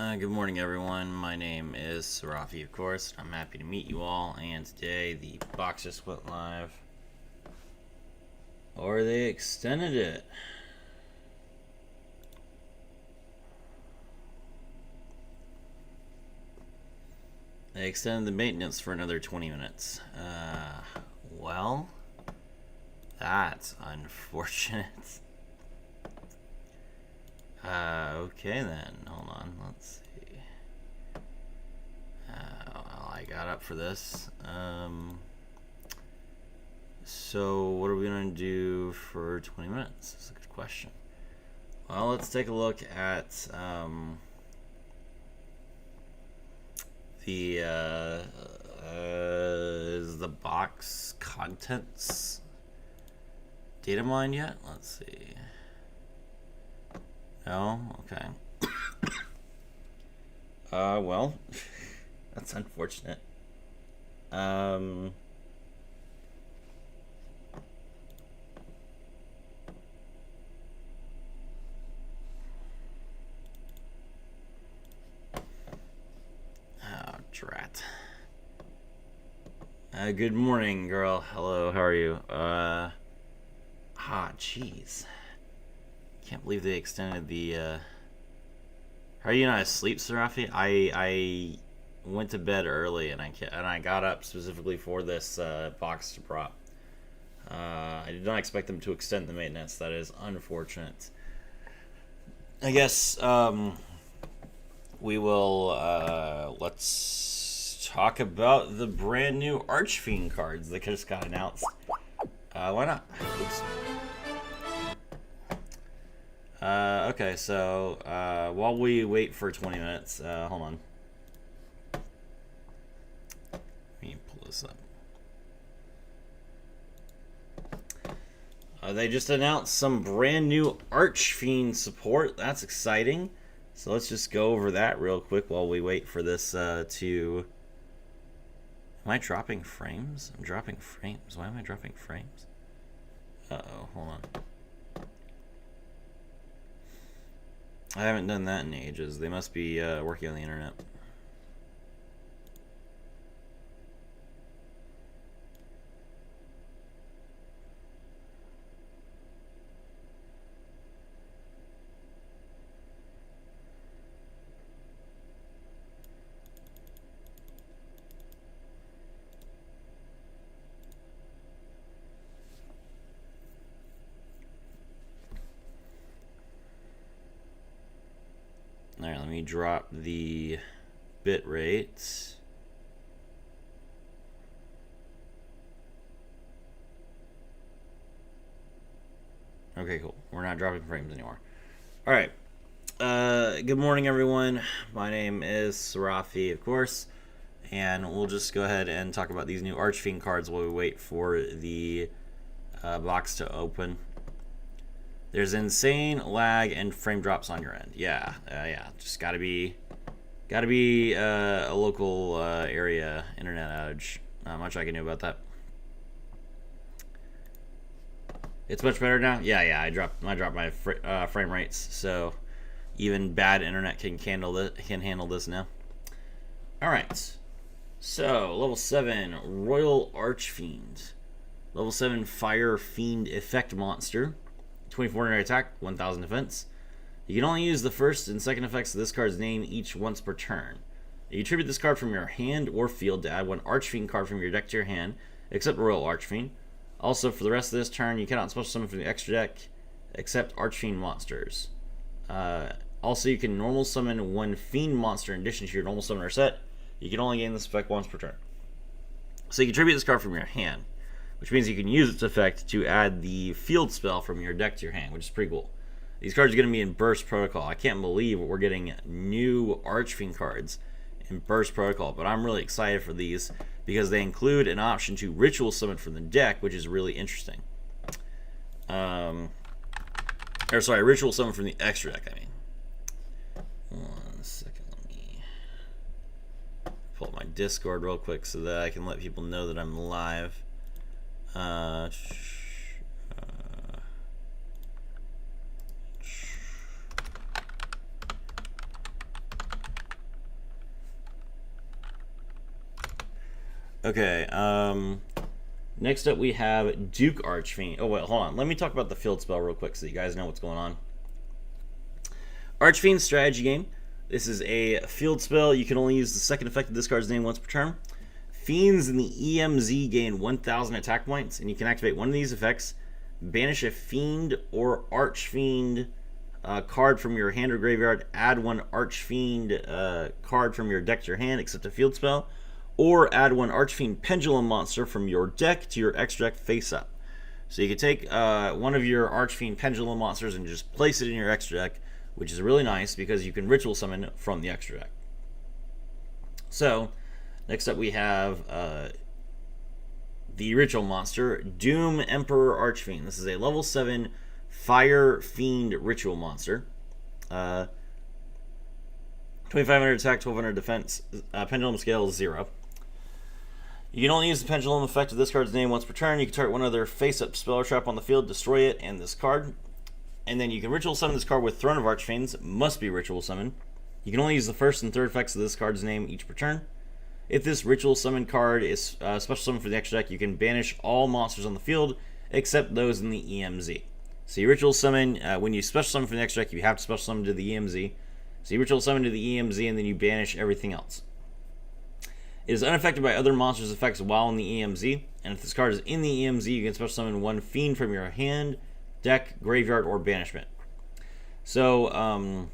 Good morning, everyone. My name is Sarafi, of course. I'm happy to meet you all. And today, the box just went live, or they extended it. They extended the maintenance for another 20 minutes. Well, that's unfortunate. Okay then. Hold on. Let's see. Well, I got up for this. So what are we gonna do for 20 minutes? That's a good question. Well, let's take a look at is the box contents data mined yet? Let's see. No? Okay. Well, that's unfortunate. Drat. Good morning, girl. Hello, how are you? Jeez. Can't believe they extended the, How are you not asleep, Sarafi? I went to bed early and I got up specifically for this, box to prop. I did not expect them to extend the maintenance. That is unfortunate. I guess, we will, let's talk about the brand new Archfiend cards that just got announced. Why not? Oops. Okay, so, while we wait for 20 minutes, hold on. Let me pull this up. They just announced some brand new Archfiend support. That's exciting. So let's just go over that real quick while we wait for this to... Am I dropping frames? I'm dropping frames. Why am I dropping frames? Uh-oh, hold on. I haven't done that in ages. They must be working on the internet. Alright, let me drop the bit rates. Okay, cool. We're not dropping frames anymore. Alright. Good morning, everyone. My name is Sarafi, of course. And we'll just go ahead and talk about these new Archfiend cards while we wait for the box to open. There's insane lag and frame drops on your end. Yeah, yeah. Just gotta be a local area internet outage. Not much I can do about that. It's much better now. Yeah. I dropped my frame rates, so even bad internet can handle this now. All right. So level 7 Royal Archfiend, level 7 Fire Fiend effect monster. 2400 attack, 1000 defense. You can only use the first and second effects of this card's name each once per turn. You tribute this card from your hand or field to add one Archfiend card from your deck to your hand, except Royal Archfiend. Also, for the rest of this turn, you cannot special summon from the extra deck except Archfiend monsters. Also, you can normal summon one Fiend monster in addition to your normal summoner set. You can only gain this effect once per turn. So you can tribute this card from your hand, which means you can use its effect to add the field spell from your deck to your hand, which is pretty cool. These cards are going to be in Burst Protocol. I can't believe we're getting new Archfiend cards in Burst Protocol, but I'm really excited for these because they include an option to ritual summon from the deck, which is really interesting. Ritual summon from the extra deck, I mean. 1 second, let me pull up my Discord real quick so that I can let people know that I'm live. Okay, next up we have Duke Archfiend. Oh, wait, hold on. Let me talk about the field spell real quick so you guys know what's going on. Archfiend strategy game. This is a field spell. You can only use the second effect of this card's name once per turn. Fiends in the EMZ gain 1,000 attack points, and you can activate one of these effects. Banish a Fiend or Archfiend card from your hand or graveyard. Add one Archfiend card from your deck to your hand, except a field spell. Or add one Archfiend Pendulum monster from your deck to your extra deck face up. So you can take one of your Archfiend Pendulum monsters and just place it in your extra deck, which is really nice because you can ritual summon from the extra deck. So, next up we have the ritual monster, Doom Emperor Archfiend. This is a level 7 Fire Fiend ritual monster. 2,500 attack, 1,200 defense, pendulum scale 0. You can only use the pendulum effect of this card's name once per turn. You can target one other face-up spell or trap on the field, destroy it, and this card. And then you can ritual summon this card with Throne of Archfiends. Must be ritual summon. You can only use the first and third effects of this card's name each per turn. If this ritual summon card is special summon for the extra deck, you can banish all monsters on the field except those in the EMZ. So you ritual summon, when you special summon for the extra deck, you have to special summon to the EMZ. So you ritual summon to the EMZ and then you banish everything else. It is unaffected by other monsters' effects while in the EMZ, and if this card is in the EMZ, you can special summon one Fiend from your hand, deck, graveyard, or banishment. So,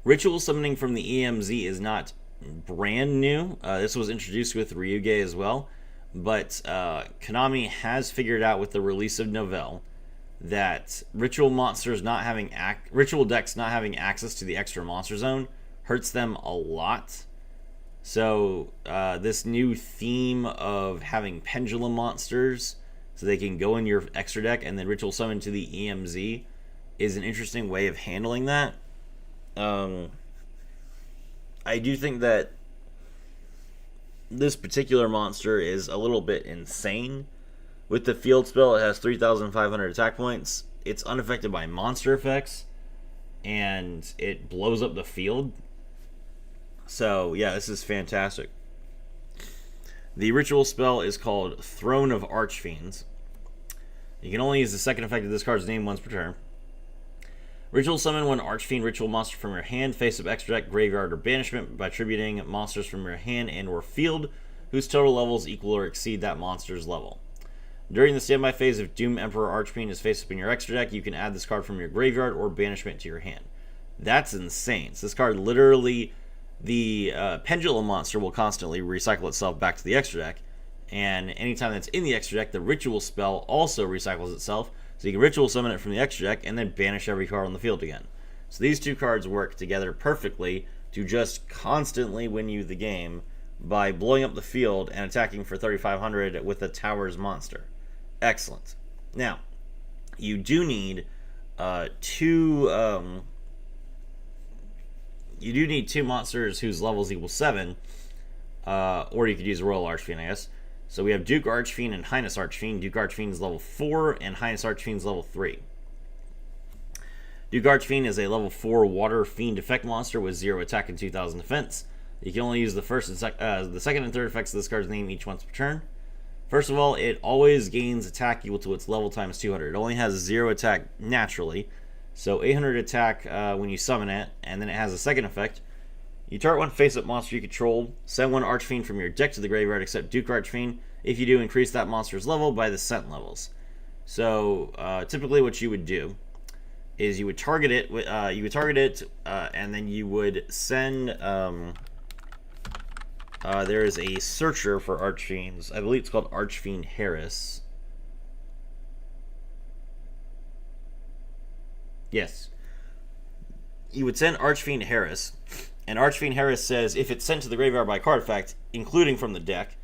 ritual summoning from the EMZ is not brand new. This was introduced with Ryuge as well, but Konami has figured out with the release of Novell that ritual monsters not having ritual decks not having access to the extra monster zone hurts them a lot. So this new theme of having pendulum monsters so they can go in your extra deck and then ritual summon to the EMZ is an interesting way of handling that. I do think that this particular monster is a little bit insane. With the field spell, it has 3,500 attack points. It's unaffected by monster effects, and it blows up the field. So, yeah, this is fantastic. The ritual spell is called Throne of Archfiends. You can only use the second effect of this card's name once per turn. Ritual summon one Archfiend ritual monster from your hand, face up extra deck, graveyard, or banishment by attributing monsters from your hand and or field whose total levels equal or exceed that monster's level. During the standby phase, if Doom Emperor Archfiend is face up in your extra deck, you can add this card from your graveyard or banishment to your hand. That's insane. So this card literally, the pendulum monster will constantly recycle itself back to the extra deck, and anytime that's in the extra deck, the ritual spell also recycles itself, so you can ritual summon it from the extra deck and then banish every card on the field again. So these two cards work together perfectly to just constantly win you the game by blowing up the field and attacking for 3,500 with a Towers monster. Excellent. Now, you do need two monsters whose levels equal 7, or you could use Royal Archfiend, I guess. So we have Duke Archfiend and Highness Archfiend. Duke Archfiend is level 4, and Highness Archfiend is level 3. Duke Archfiend is a level 4 Water Fiend effect monster with 0 attack and 2,000 defense. You can only use the the second and third effects of this card's name each once per turn. First of all, it always gains attack equal to its level times 200. It only has 0 attack naturally, so 800 attack when you summon it, and then it has a second effect. You target one face-up monster you control, send one Archfiend from your deck to the graveyard except Duke Archfiend. If you do, increase that monster's level by the cent levels. So typically what you would do is you would target it, and then you would send... there is a searcher for Archfiends. I believe it's called Archfiend Harris. Yes. You would send Archfiend Harris, and Archfiend Harris says if it's sent to the graveyard by card effect, including from the deck,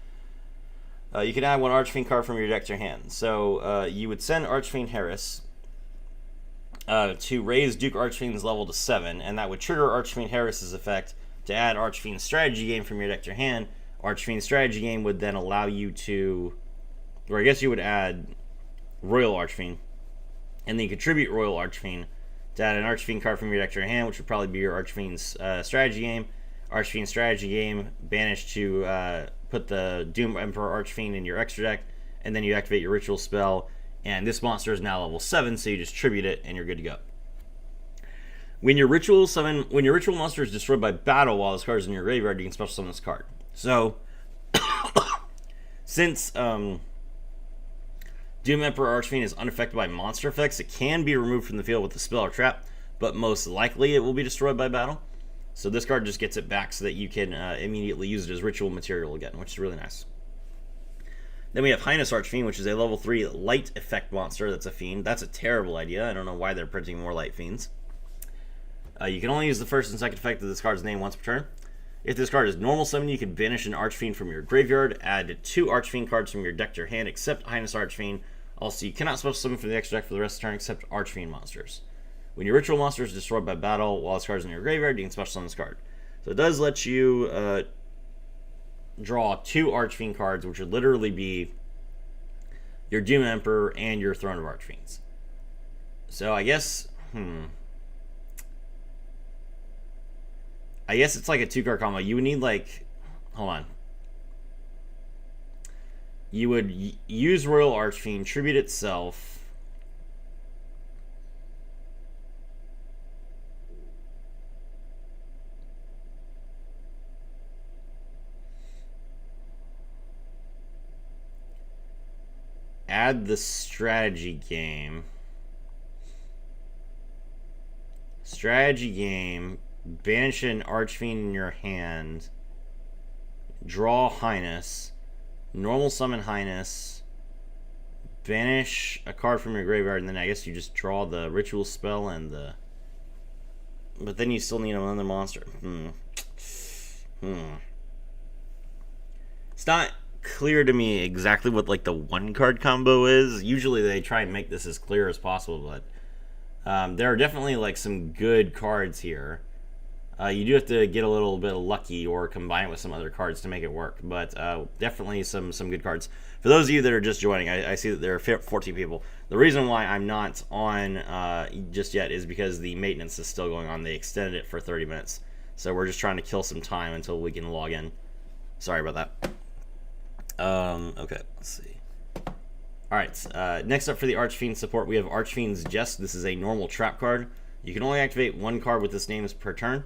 you can add one Archfiend card from your deck to your hand. So you would send Archfiend Harris to raise Duke Archfiend's level to 7, and that would trigger Archfiend Harris's effect to add Archfiend Strategy Game from your deck to your hand. Archfiend Strategy Game would then allow you to, or I guess you would add Royal Archfiend, and then you contribute Royal Archfiend to add an Archfiend card from your deck to your hand, which would probably be your Archfiend's Strategy Game. Archfiend strategy game, banish to put the Doom Emperor Archfiend in your extra deck, and then you activate your ritual spell, and this monster is now level 7, so you just tribute it and you're good to go. When your ritual monster is destroyed by battle while this card is in your graveyard, you can special summon this card. So since Doom Emperor Archfiend is unaffected by monster effects, it can be removed from the field with a spell or trap, but most likely it will be destroyed by battle. So this card just gets it back so that you can immediately use it as ritual material again, which is really nice. Then we have Highness Archfiend, which is a level 3 light effect monster that's a fiend. That's a terrible idea. I don't know why they're printing more light fiends. You can only use the first and second effect of this card's name once per turn. If this card is normal summon, you can banish an Archfiend from your graveyard, add 2 Archfiend cards from your deck to your hand except Highness Archfiend. Also, you cannot special summon from the extra deck for the rest of the turn except Archfiend monsters. When your ritual monster is destroyed by battle while this card is in your graveyard, you can special summon this card. So it does let you draw 2 Archfiend cards, which would literally be your Doom Emperor and your Throne of Archfiends. So I guess, I guess it's like a 2-card combo. You would need like, hold on. You would use Royal Archfiend, tribute itself. Add the strategy game. Banish an Archfiend in your hand. Draw Highness. Normal summon Highness. Banish a card from your graveyard, and then I guess you just draw the ritual spell and the... But then you still need another monster. It's not clear to me exactly what like the 1-card combo is. Usually they try and make this as clear as possible, but there are definitely like some good cards here. You do have to get a little bit lucky or combine it with some other cards to make it work, but definitely some good cards. For those of you that are just joining, I see that there are 14 people. The reason why I'm not on just yet is because the maintenance is still going on. They extended it for 30 minutes, so we're just trying to kill some time until we can log in. Sorry about that. Okay, let's see. Alright, next up for the Archfiend support, we have Archfiend's Jest. This is a normal trap card. You can only activate 1 card with this name per turn.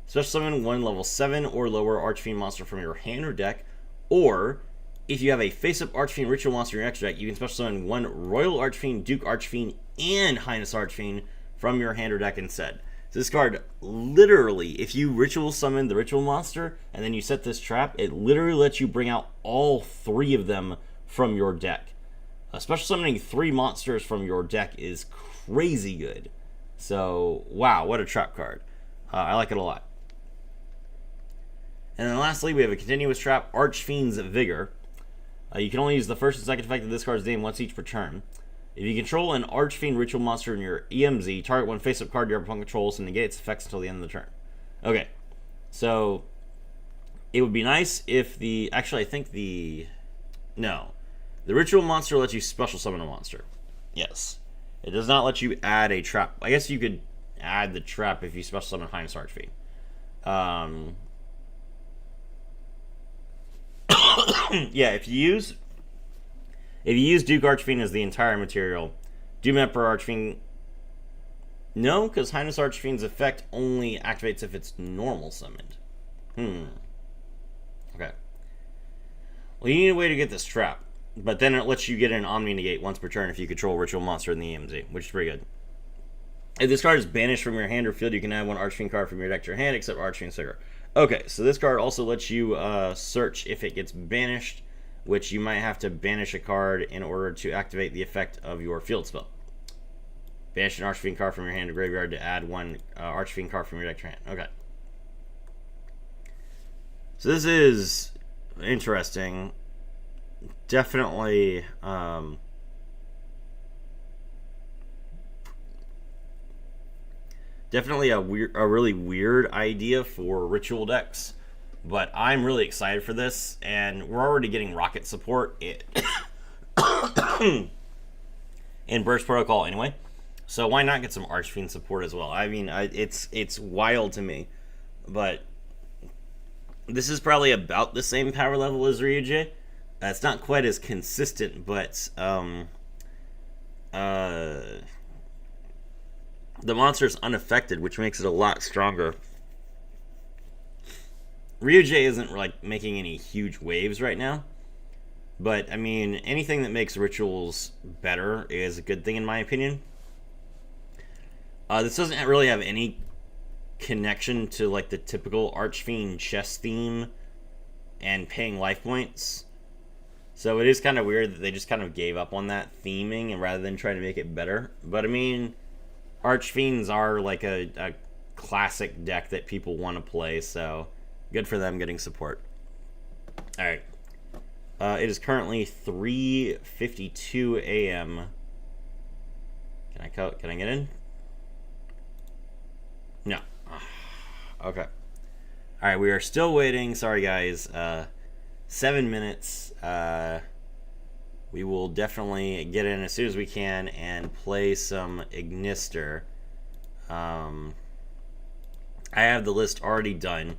Special summon 1 level 7 or lower Archfiend monster from your hand or deck, or if you have a face-up Archfiend ritual monster in your extra deck, you can special summon 1 Royal Archfiend, Duke Archfiend, and Highness Archfiend from your hand or deck instead. So this card, literally, if you ritual summon the ritual monster and then you set this trap, it literally lets you bring out all 3 of them from your deck. Special summoning 3 monsters from your deck is crazy good. So, wow, what a trap card. I like it a lot. And then lastly, we have a continuous trap, Archfiend's Vigor. You can only use the first and second effect of this card's name once each per turn. If you control an Archfiend ritual monster in your EMZ, target 1 face-up card your opponent controls and negate its effects until the end of the turn. Okay, so it would be nice if the... Actually, I think the... No. The ritual monster lets you special summon a monster. Yes. It does not let you add a trap. I guess you could add the trap if you special summon Highness Archfiend. Yeah, if you use Duke Archfiend as the entire material, Doom Emperor Archfiend... No, because Highness Archfiend's effect only activates if it's normal summoned. Okay. Well, you need a way to get this trap. But then it lets you get an Omni Negate once per turn if you control a ritual monster in the EMZ, which is pretty good. If this card is banished from your hand or field, you can add 1 Archfiend card from your deck to your hand, except Archfiend's Vigor. Okay, so this card also lets you search if it gets banished, which you might have to banish a card in order to activate the effect of your field spell. Banish an Archfiend card from your hand to graveyard to add 1 Archfiend card from your deck to your hand. Okay. So this is interesting. Definitely, definitely a really weird idea for ritual decks, but I'm really excited for this, and we're already getting rocket support in Burst Protocol anyway, so why not get some Archfiend support as well? I mean, it's wild to me, but This is probably about the same power level as Ryuji. It's not quite as consistent, but the monster's unaffected, which makes it a lot stronger. Ryuji isn't like making any huge waves right now, but I mean, anything that makes rituals better is a good thing in my opinion. This doesn't really have any connection to like the typical Archfiend chess theme and paying life points. So it is kind of weird that they just kind of gave up on that theming and rather than trying to make it better. But I mean, Archfiends are like a classic deck that people want to play, so good for them getting support. Alright. It is currently 3:52 a.m. Can I get in? No. Okay. Alright, we are still waiting. Sorry, guys. 7 minutes. We will definitely get in as soon as we can and play some Ignister. I have the list already done.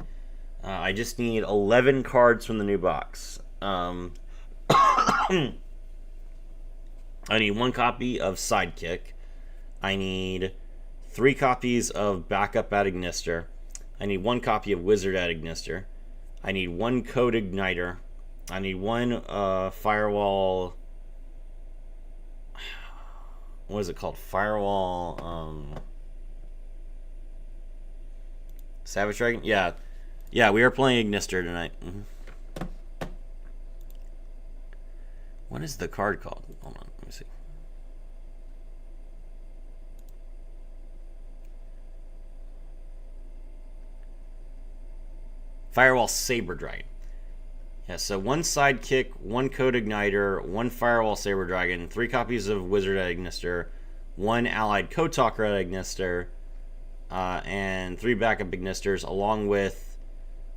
I just need 11 cards from the new box. I need 1 copy of Sidekick. I need 3 copies of Backup at Ignister. I need 1 copy of Wizard at Ignister. I need 1 Code Igniter. I need 1 Firewall. What is it called? Firewall. Savage Dragon? Yeah. Yeah, we are playing Ignister tonight. What is the card called? Hold on, let me see. Firewall Saber Dragon. Yeah, so 1 Sidekick, 1 Code Igniter, 1 Firewall Saber Dragon, 3 copies of Wizard at Ignister, 1 Allied Code Talker at Ignister, and 3 backup Ignisters, along with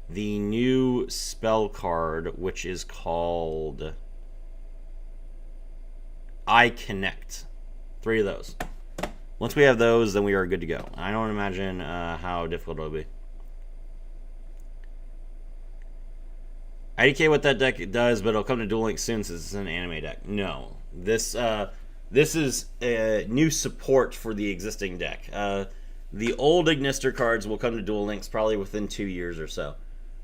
the new spell card, which is called I Connect. 3 of those. Once we have those, then we are good to go. I don't imagine how difficult it'll be. IDK what that deck does, but it'll come to Duel Links soon since it's an anime deck. No. This is new support for the existing deck. The old Ignister cards will come to Duel Links probably within 2 years or so.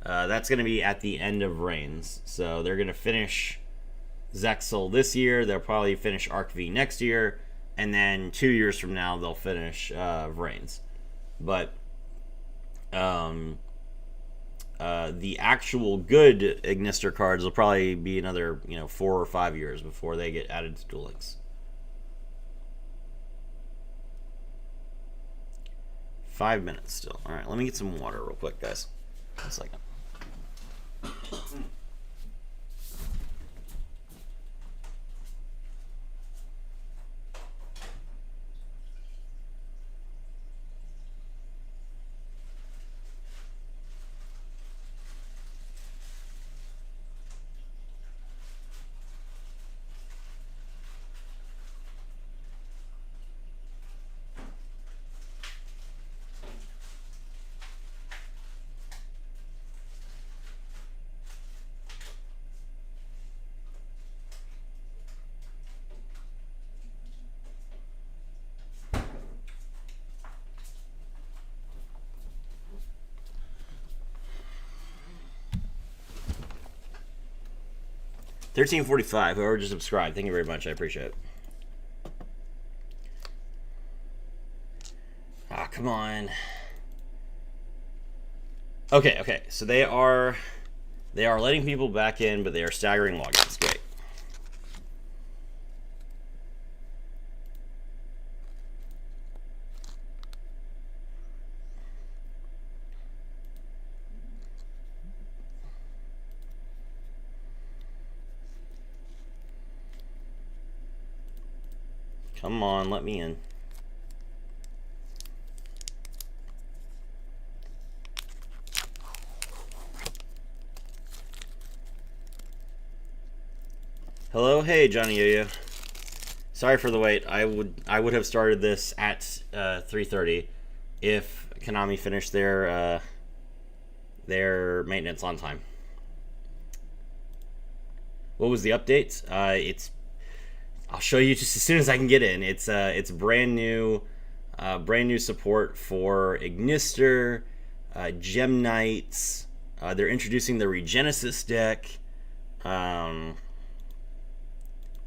That's going to be at the end of Reigns. So they're going to finish Zexal this year. They'll probably finish Arc V next year. And then 2 years from now, they'll finish Reigns. But the actual good Ignister cards will probably be another 4 or 5 years before they get added to Duel Links. 5 minutes still. All right, let me get some water real quick, guys. 1 second. 1345, whoever just subscribed. Thank you very much. I appreciate it. Ah, come on. Okay. So they are letting people back in, but they are staggering logins. Great. Come on, let me in. Hello, hey Johnny Yo-Yo. Sorry for the wait. I would have started this at 3:30 if Konami finished their their maintenance on time. What was the update? I'll show you just as soon as I can get in. It's brand new support for Ignister, Gem Knights. They're introducing the Regenesis deck.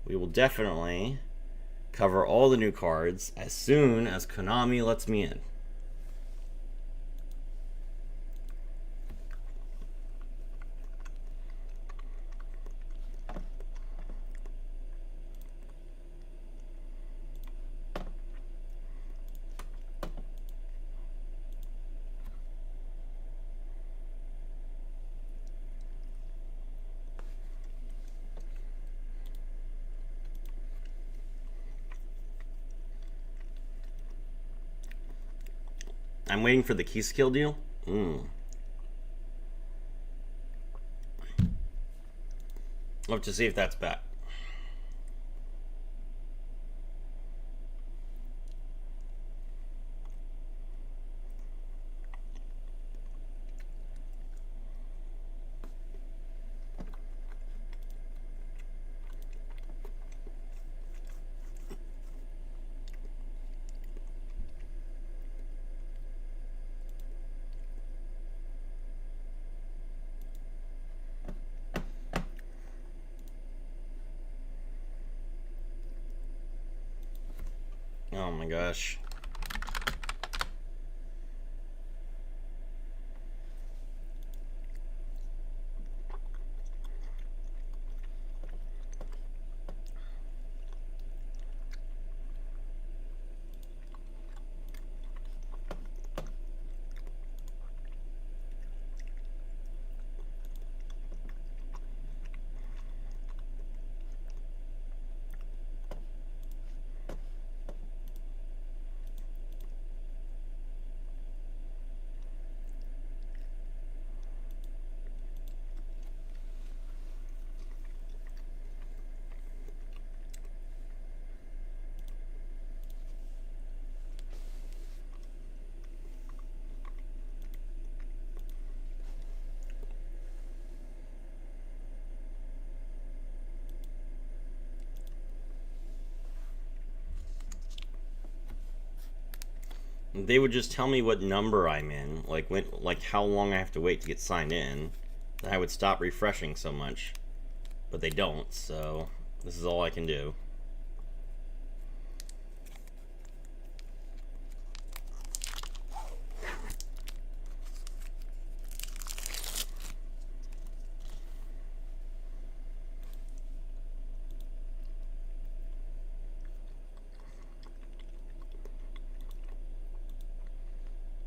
We will definitely cover all the new cards as soon as Konami lets me in. I'm waiting for the key skill deal. We'll have to see if that's back. Oh my gosh. They would just tell me what number I'm in, like how long I have to wait to get signed in. Then I would stop refreshing so much. But they don't, so this is all I can do.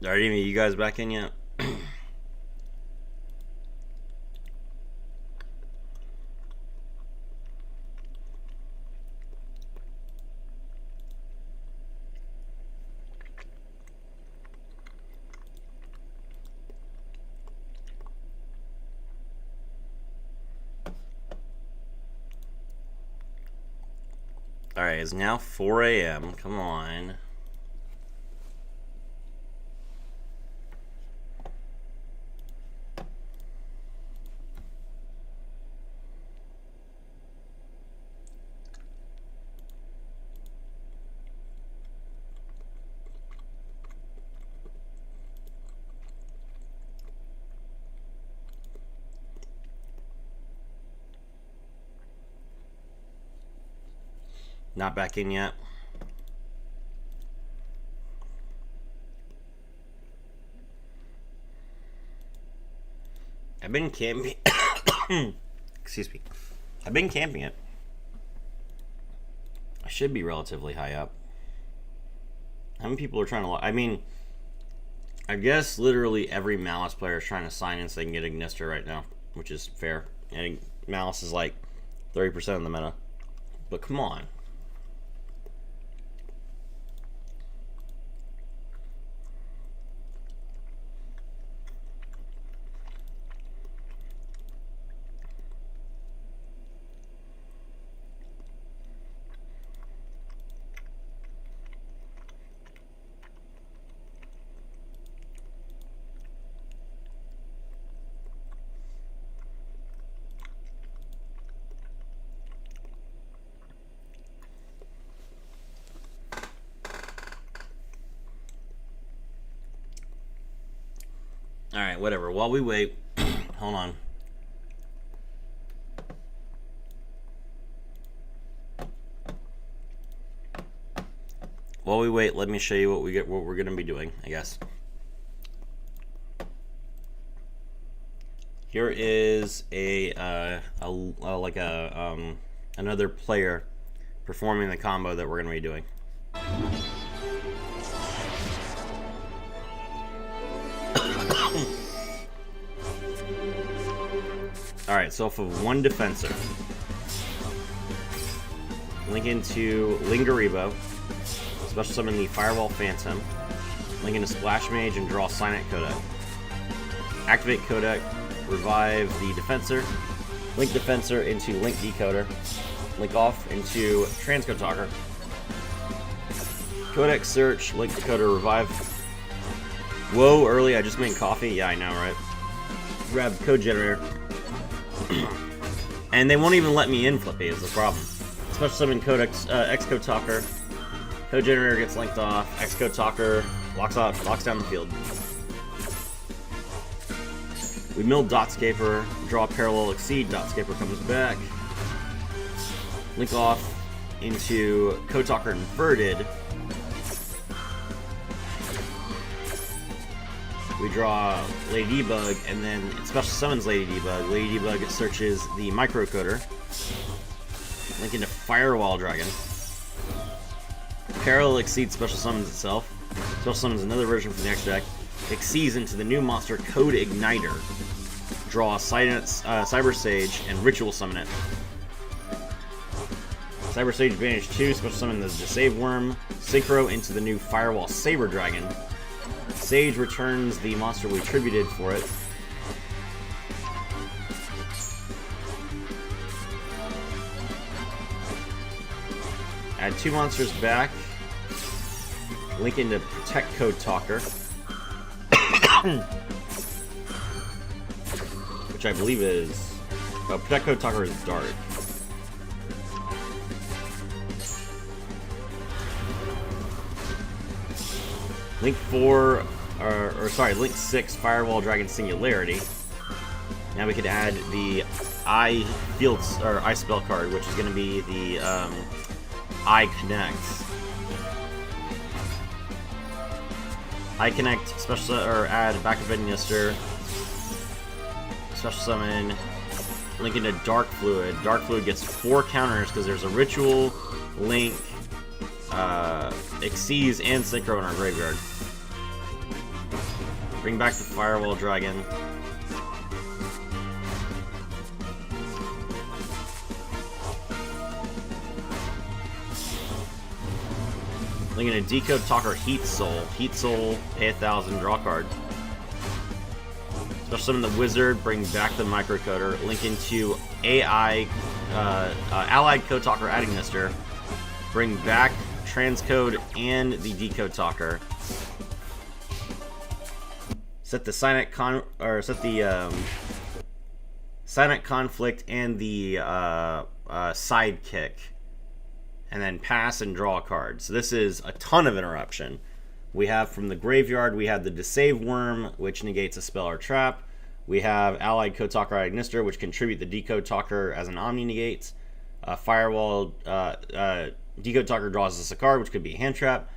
Are any of you guys back in yet? Alright, it's now 4 a.m. Come on. Not back in yet. I've been camping. Excuse me. I've been camping it. I should be relatively high up. How many people are trying to... I mean, I guess literally every Malice player is trying to sign in so they can get Ignister right now, which is fair. And Malice is like 30% of the meta. But come on. Alright, whatever. While we wait, hold on. While we wait, let me show you what we're going to be doing, I guess. Here is another player performing the combo that we're going to be doing. Alright, so off of one Defensor, link into Lingaribo, special summon the Firewall Phantom, link into Splash Mage and draw Signet Kodak. Activate Kodak, revive the Defensor, link Defensor into Link Decoder, link off into Transcode Talker, Kodak Search, Link Decoder, revive. Whoa, early, I just made coffee? Yeah, I know, right? Grab Code Generator. And they won't even let me in, Flippy, is the problem. Special summon Kodak, X-Code Talker. Code Generator gets linked off. X-Code Talker locks down the field. We mill Dotscaper, draw Parallel Exceed, Dotscaper comes back. Link off into Code Talker Inverted. We draw Ladybug, and then it special summons Ladybug. Ladybug searches the Microcoder. Link into Firewall Dragon. Parallel Exceed special summons itself. Special summons another version from the next deck. Exceeds into the new monster Code Igniter. Draw Cyber Sage and Ritual Summon it. Cyber Sage Advantage 2, special summon the Save Worm. Synchro into the new Firewall Saber Dragon. Sage returns the monster we attributed for it. Add 2 monsters back. Link into Protect Code Talker. Which I believe is... Oh, Protect Code Talker is Dark. Link 4, Link 6, Firewall Dragon Singularity. Now we could add the Eye Spell card, which is going to be the Eye Connect. Eye Connect, add Backup Minister. Special summon, link into Darkfluid. Darkfluid gets 4 counters because there's a Ritual, Link, Exceeds, and Synchro in our graveyard. Bring back the Firewall Dragon. Link into Decode Talker Heat Soul. Heat Soul, pay 1,000, draw a card. Special summon the Wizard, bring back the Microcoder. Link into Allied Code Talker Administer. Bring back Transcode and the Decode Talker. Set the Signet Conflict and the Sidekick, and then pass and draw a card. So this is a ton of interruption. We have from the graveyard, we have the Deceive Worm, which negates a spell or trap. We have Allied Code Talker Administer, which contribute the Decode Talker as an Omni negate. Firewall Decode Talker draws us a card, which could be a hand trap.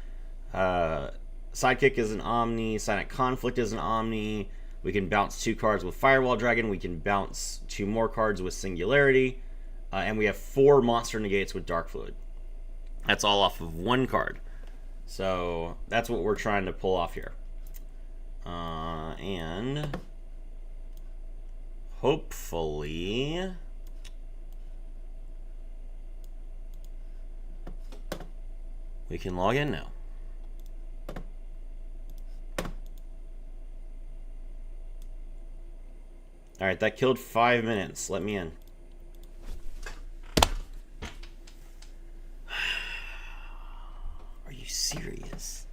Sidekick is an Omni. Signet Conflict is an Omni. We can bounce 2 cards with Firewall Dragon. We can bounce 2 more cards with Singularity. And we have 4 monster negates with Darkfluid. That's all off of 1 card. So that's what we're trying to pull off here. And hopefully we can log in now. Alright, that killed 5 minutes. Let me in. Are you serious?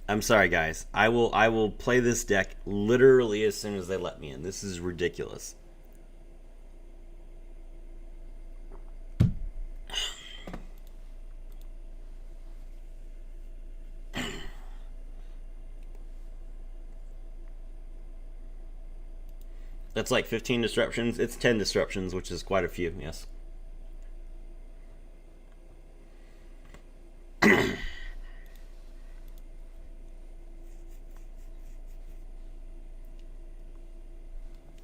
I'm sorry, guys. I will play this deck literally as soon as they let me in. This is ridiculous. That's like 15 disruptions. It's 10 disruptions, which is quite a few, yes.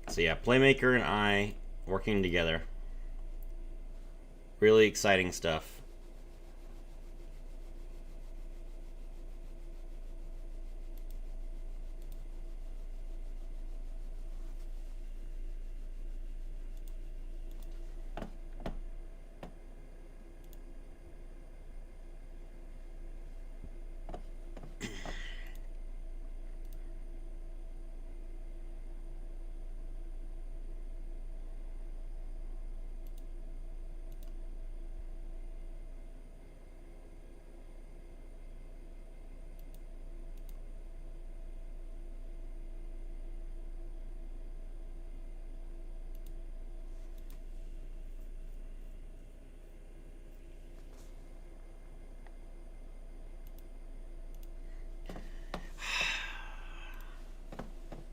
So yeah, Playmaker and I working together. Really exciting stuff.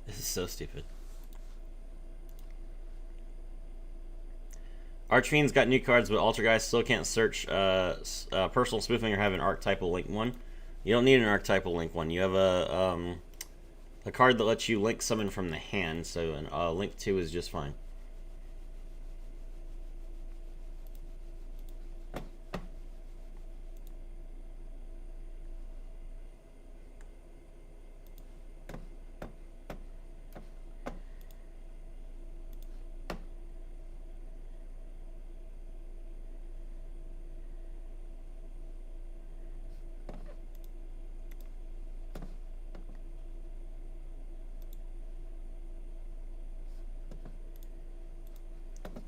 This is so stupid. Archfiend's got new cards, but Altergeist still can't search personal spoofing or have an archetypal link one. You don't need an archetypal link one. You have a card that lets you link summon from the hand, so link 2 is just fine.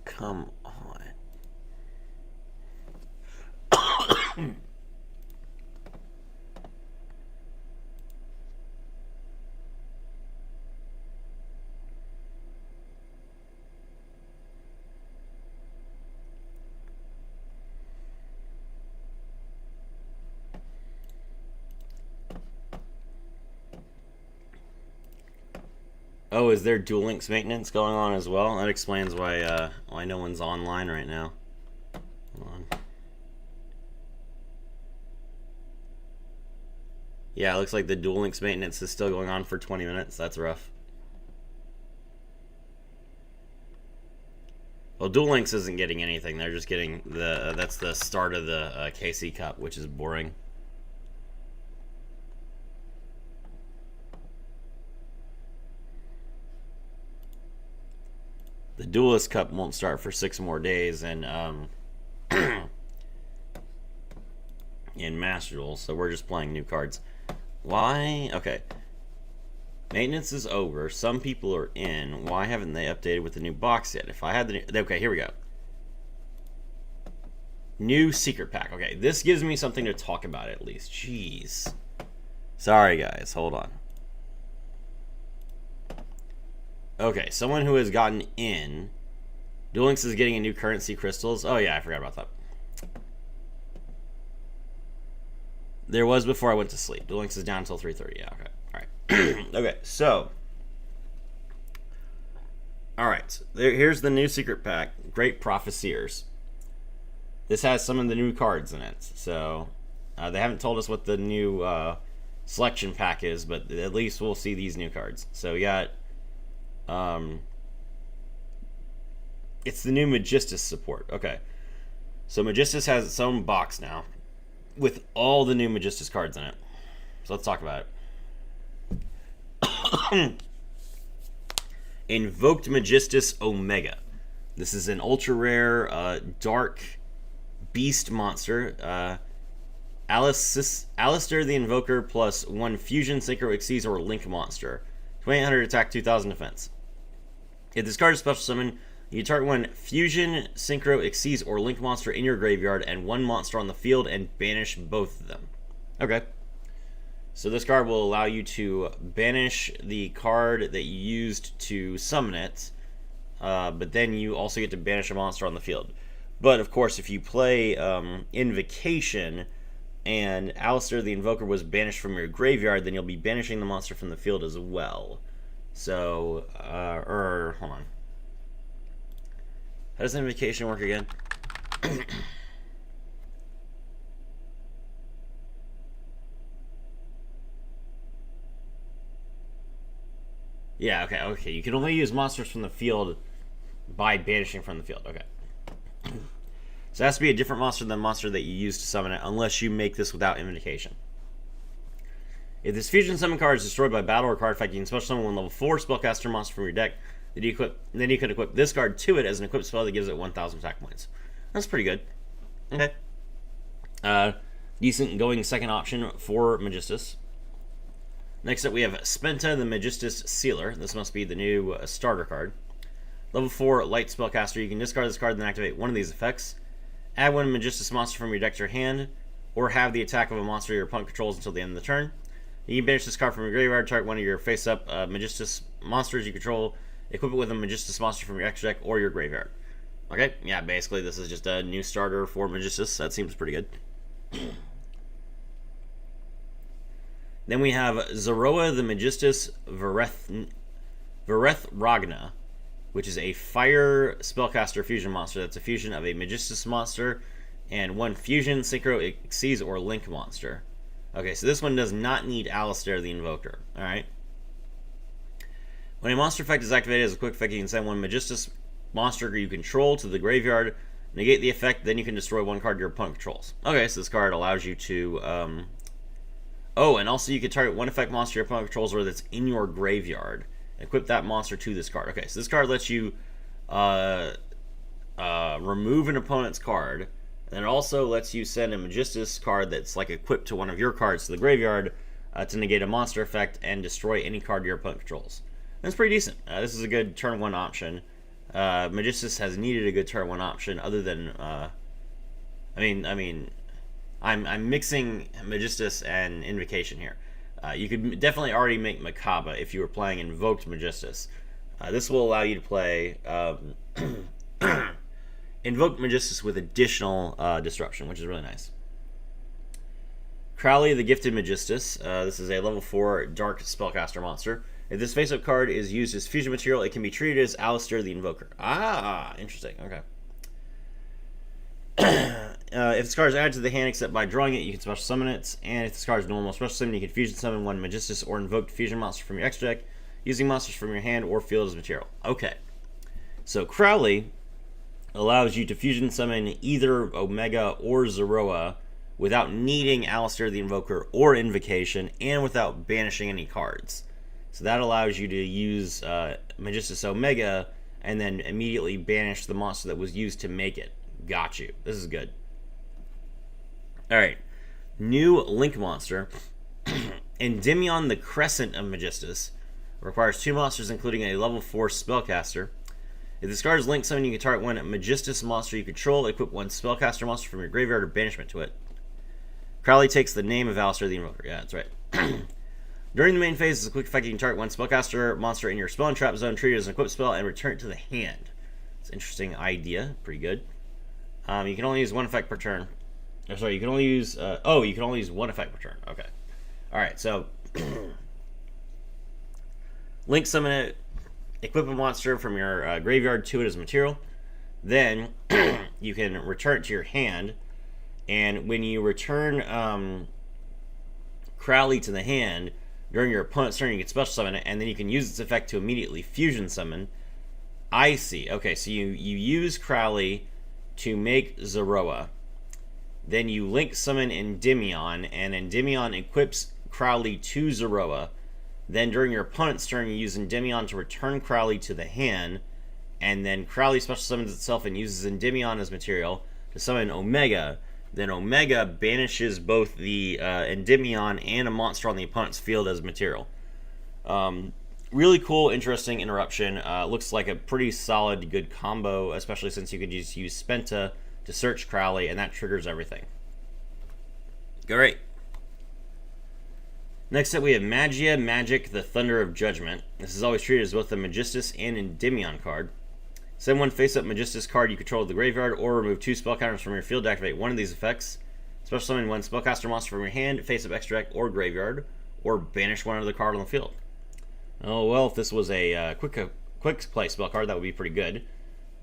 Come on. Oh, is there Duel Links maintenance going on as well? That explains why no one's online right now. Hold on. Yeah, it looks like the Duel Links maintenance is still going on for 20 minutes. That's rough. Well, Duel Links isn't getting anything. They're just getting that's the start of the KC Cup, which is boring. The Duelist Cup won't start for 6 more days, and in Master Duel, so we're just playing new cards. Why? Okay. Maintenance is over. Some people are in. Why haven't they updated with the new box yet? If I had the... Okay, here we go. New secret pack. Okay, this gives me something to talk about at least. Jeez. Sorry, guys. Hold on. Okay, someone who has gotten in. Duel Links is getting a new currency crystals. Oh yeah, I forgot about that. There was before I went to sleep. Duel Links is down until 3:30. Yeah, okay. Alright. Okay, so. Alright, here's the new secret pack. Great Propheseers. This has some of the new cards in it. So, they haven't told us what the new selection pack is, but at least we'll see these new cards. So we got... it's the new Magistus support. Okay. So Magistus has its own box now with all the new Magistus cards in it. So let's talk about it. Invoked Magistus Omega. This is an ultra rare dark beast monster. Alistair the Invoker plus 1 fusion, synchro, exceeds, or link monster. 2800 attack, 2000 defense. If this card is special summon, you target 1 fusion, synchro, exceeds, or link monster in your graveyard and 1 monster on the field and banish both of them. Okay. So this card will allow you to banish the card that you used to summon it, but then you also get to banish a monster on the field. But of course, if you play Invocation and Alistair the Invoker was banished from your graveyard, then you'll be banishing the monster from the field as well. So, or hold on. How does invocation work again? Yeah, okay. You can only use monsters from the field by banishing from the field. Okay. So it has to be a different monster than the monster that you use to summon it, unless you make this without invocation. If this fusion summon card is destroyed by battle or card effect, you can special summon one level 4 spellcaster monster from your deck. Then you can equip this card to it as an equipped spell that gives it 1,000 attack points. That's pretty good. Okay. Decent going second option for Magistus. Next up, we have Spenta, the Magistus Sealer. This must be the new starter card. Level 4 light spellcaster. You can discard this card and then activate one of these effects. Add one Magistus monster from your deck to your hand, or have the attack of a monster your opponent controls until the end of the turn. You can banish this card from your graveyard, target one of your face-up Magistus monsters you control, equip it with a Magistus monster from your extra deck or your graveyard. Okay, yeah, basically this is just a new starter for Magistus. That seems pretty good. Then we have Zeroa the Magistus Vereth Ragna, which is a fire spellcaster fusion monster. That's a fusion of a Magistus monster and one fusion, synchro, Xyz, or link monster. Okay, so this one does not need Alistair the Invoker. Alright. When a monster effect is activated as a quick effect, you can send one Magistus monster you control to the graveyard, negate the effect, then you can destroy one card your opponent controls. Okay, so this card allows you to... Oh, and also you can target one effect monster your opponent controls or that's in your graveyard. Equip that monster to this card. Okay, so this card lets you remove an opponent's card, and it also lets you send a Magistus card that's like equipped to one of your cards to the graveyard to negate a monster effect and destroy any card your opponent controls. That's pretty decent. This is a good turn 1 option. Magistus has needed a good turn 1 option other than... I'm mixing Magistus and Invocation here. You could definitely already make Makaba if you were playing Invoked Magistus. This will allow you to play Invoked Magistus with additional disruption, which is really nice. Crowley the Gifted Magistus. This is a level 4 dark spellcaster monster. If this face-up card is used as fusion material, it can be treated as Alistair the Invoker. Ah, interesting. Okay. If this card is added to the hand except by drawing it, you can special summon it. And if this card is normal special summon, you can fusion summon one Magistus or invoked fusion monster from your extra deck, using monsters from your hand or field as material. Okay. So Crowley allows you to fusion summon either Omega or Zeroa without needing Alistair the Invoker or Invocation, and without banishing any cards. So that allows you to use Magistus Omega and then immediately banish the monster that was used to make it. Got you. This is good. Alright. New Link monster. Endymion the Crescent of Magistus. Requires 2 monsters, including a level 4 spellcaster. If this card is Link summon, you can target one Magistus monster you control, equip one spellcaster monster from your graveyard or banishment to it. Crowley takes the name of Alistair the Invoker. Yeah, that's right. During the main phase, as a quick effect, you can target one spellcaster monster in your spell and trap zone, treat it as an equipped spell, and return it to the hand. It's an interesting idea. Pretty good. You can only use one effect per turn. Or, sorry, you can only use... you can only use one effect per turn. Okay. Alright, so... Link summon it. Equip a monster from your graveyard to it as material. Then, you can return it to your hand. And when you return Crowley to the hand, during your opponent's turn, you can special summon it. And then you can use its effect to immediately fusion summon. I see. Okay, so you use Crowley to make Zeroa. Then you link summon Endymion, and Endymion equips Crowley to Zeroa. Then during your opponent's turn, you use Endymion to return Crowley to the hand, and then Crowley special summons itself and uses Endymion as material to summon Omega. Then Omega banishes both the Endymion and a monster on the opponent's field as material. Really cool, interesting interruption. Looks like a pretty solid, good combo, especially since you could just use Spenta to search Crowley, and that triggers everything. Great. Next up, we have Magia, Magic, the Thunder of Judgment. This is always treated as both a Magistus and Endymion card. Send one face-up Magistus card you control to the graveyard, or remove 2 spell counters from your field to activate one of these effects. Special summon one spellcaster monster from your hand, face-up extra deck, or graveyard, or banish one other card on the field. Oh, well, if this was a quick quick play spell card, that would be pretty good.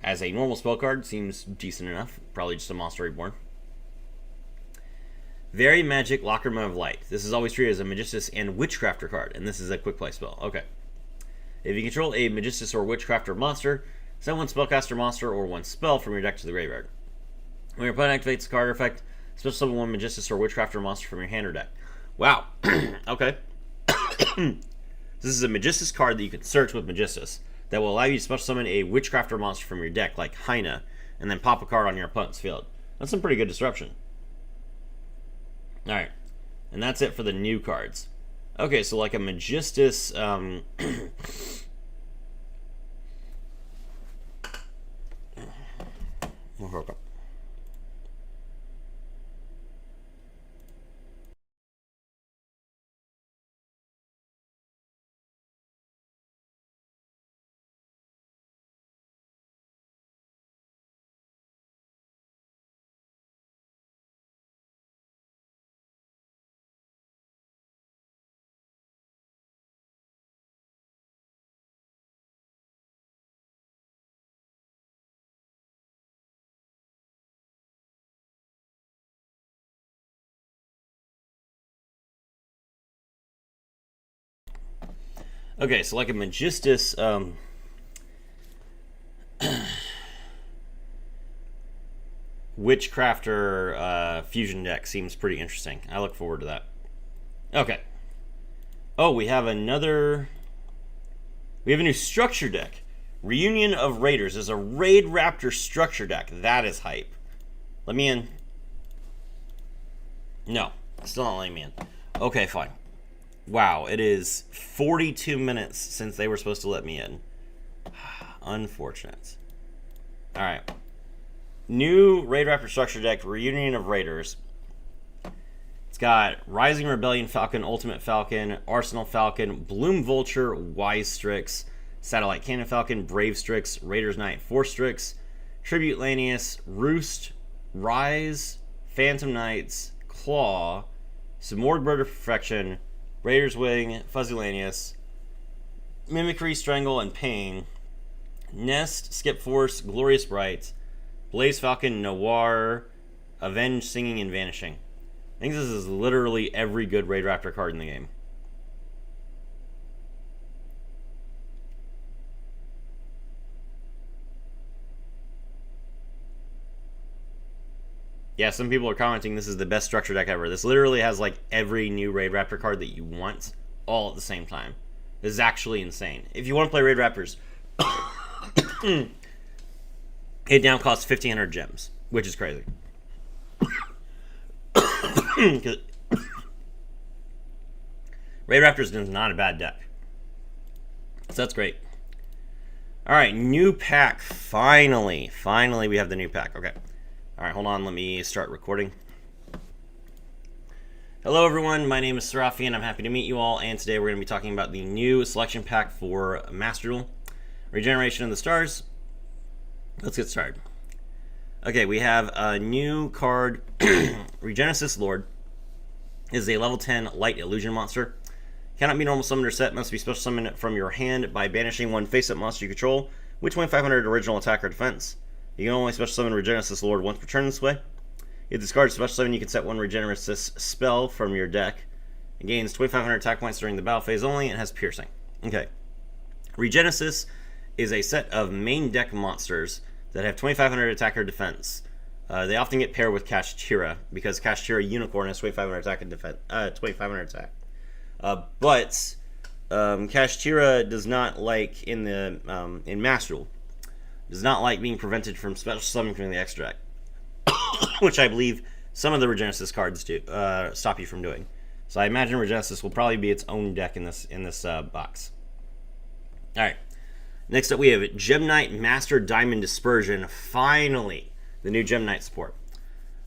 As a normal spell card, seems decent enough. Probably just a Monster Reborn. Very Magic Lockerman of Light. This is always treated as a Magistus and Witchcrafter card, and this is a quick play spell. Okay. If you control a Magistus or Witchcrafter monster, send one Spellcaster monster or one spell from your deck to the graveyard. When your opponent activates the card effect, special summon one Magistus or Witchcrafter monster from your hand or deck. Wow. Okay. This is a Magistus card that you can search with Magistus that will allow you to special summon a Witchcrafter monster from your deck, like Hyena, and then pop a card on your opponent's field. That's some pretty good disruption. Alright, and that's it for the new cards. Okay, so like a Magistus, okay, so like a Magistus, Witchcrafter fusion deck seems pretty interesting. I look forward to that. Okay. Oh, we have a new structure deck. Reunion of Raiders is a Raid Raptor structure deck. That is hype. Let me in. No, still not letting me in. Okay, fine. Wow, it is 42 minutes since they were supposed to let me in. Unfortunate. Alright. New Raid Raptor structure deck, Reunion of Raiders. It's got Rising Rebellion Falcon, Ultimate Falcon, Arsenal Falcon, Bloom Vulture, Wise Strix, Satellite Cannon Falcon, Brave Strix, Raiders Knight, Force Strix, Tribute Lanius, Roost, Rise, Phantom Knights, Claw, Simorgh Bird of Perfection, Raiders Wing, Fuzzy Lanius, Mimicry, Strangle, and Pain, Nest, Skip Force, Glorious Bright, Blaze Falcon, Noir, Avenge, Singing, and Vanishing. I think this is literally every good Raid Raptor card in the game. Yeah, some people are commenting this is the best structure deck ever. This literally has like every new Raid Raptor card that you want all at the same time. This is actually insane. If you want to play Raid Raptors, it now costs 1,500 gems, which is crazy. Raid Raptors is not a bad deck. So that's great. Alright, new pack. Finally we have the new pack. Okay. Alright, hold on. Let me start recording. Hello everyone, my name is Serafi and I'm happy to meet you all, and today we're going to be talking about the new selection pack for Master Duel, Regeneration of the Stars. Let's get started. Okay, we have a new card, Regenesis Lord. Is a level 10 light illusion monster. Cannot be normal summoned or set, must be special summoned from your hand by banishing one face-up monster you control with 2,500 original attack or defense. You can only special summon Regenesis Lord once per turn this way. If discard special summon, you can set one Regenesis spell from your deck. It gains 2,500 attack points during the battle phase only and has piercing. Okay. Regenesis is a set of main deck monsters that have 2,500 attack or defense. They often get paired with Kashtira because Kashtira Unicorn has 2,500 attack and defense. 2,500 attack. But Kashtira does not like in Master Duel. Does not like being prevented from special summoning from the extra deck, which I believe some of the Regenesis cards do stop you from doing. So I imagine Regenesis will probably be its own deck in this box. All right. Next up, we have Gem Knight Master Diamond Dispersion. Finally, the new Gem Knight support.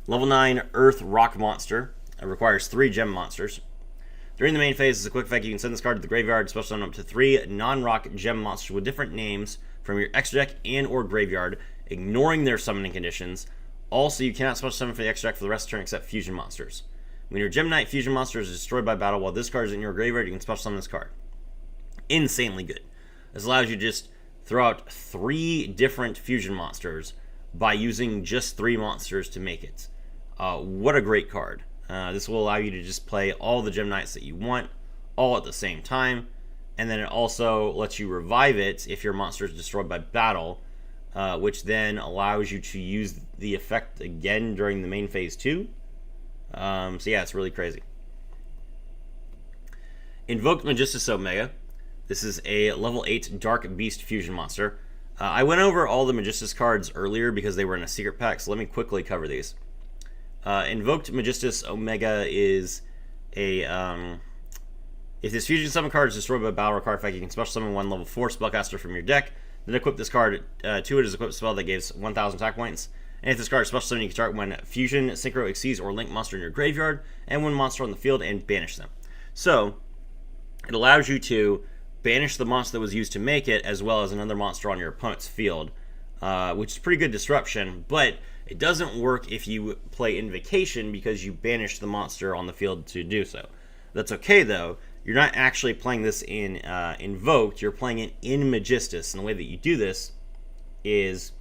Level 9 Earth Rock Monster. It requires 3 gem monsters. During the main phase, as a quick effect, you can send this card to the graveyard, special summon up to 3 non-rock gem monsters with different names from your extra deck and or graveyard, ignoring their summoning conditions. Also, you cannot special summon for the extra deck for the rest of the turn except fusion monsters. When your Gem Knight fusion monster is destroyed by battle while this card is in your graveyard, you can special summon this card. Insanely good. This allows you to just throw out 3 different fusion monsters by using just 3 monsters to make it. What a great card. This will allow you to just play all the Gem Knights that you want, all at the same time, and then it also lets you revive it if your monster is destroyed by battle, which then allows you to use the effect again during the main phase too. So yeah, it's really crazy. Invoked Magistus Omega. This is a level 8 Dark Beast fusion monster. I went over all the Magistus cards earlier because they were in a secret pack, so let me quickly cover these. Invoked Magistus Omega is a... if this fusion summon card is destroyed by battle or card effect, you can special summon 1 level 4 spellcaster from your deck, then equip this card to it as equipped spell that gives 1,000 attack points. And if this card is special summon, you can start 1 fusion, synchro, exceeds, or link monster in your graveyard, and 1 monster on the field, and banish them. So, it allows you to banish the monster that was used to make it, as well as another monster on your opponent's field, which is pretty good disruption, but it doesn't work if you play Invocation because you banished the monster on the field to do so. That's okay, though. You're not actually playing this in Invoked, you're playing it in Magistus, and the way that you do this is,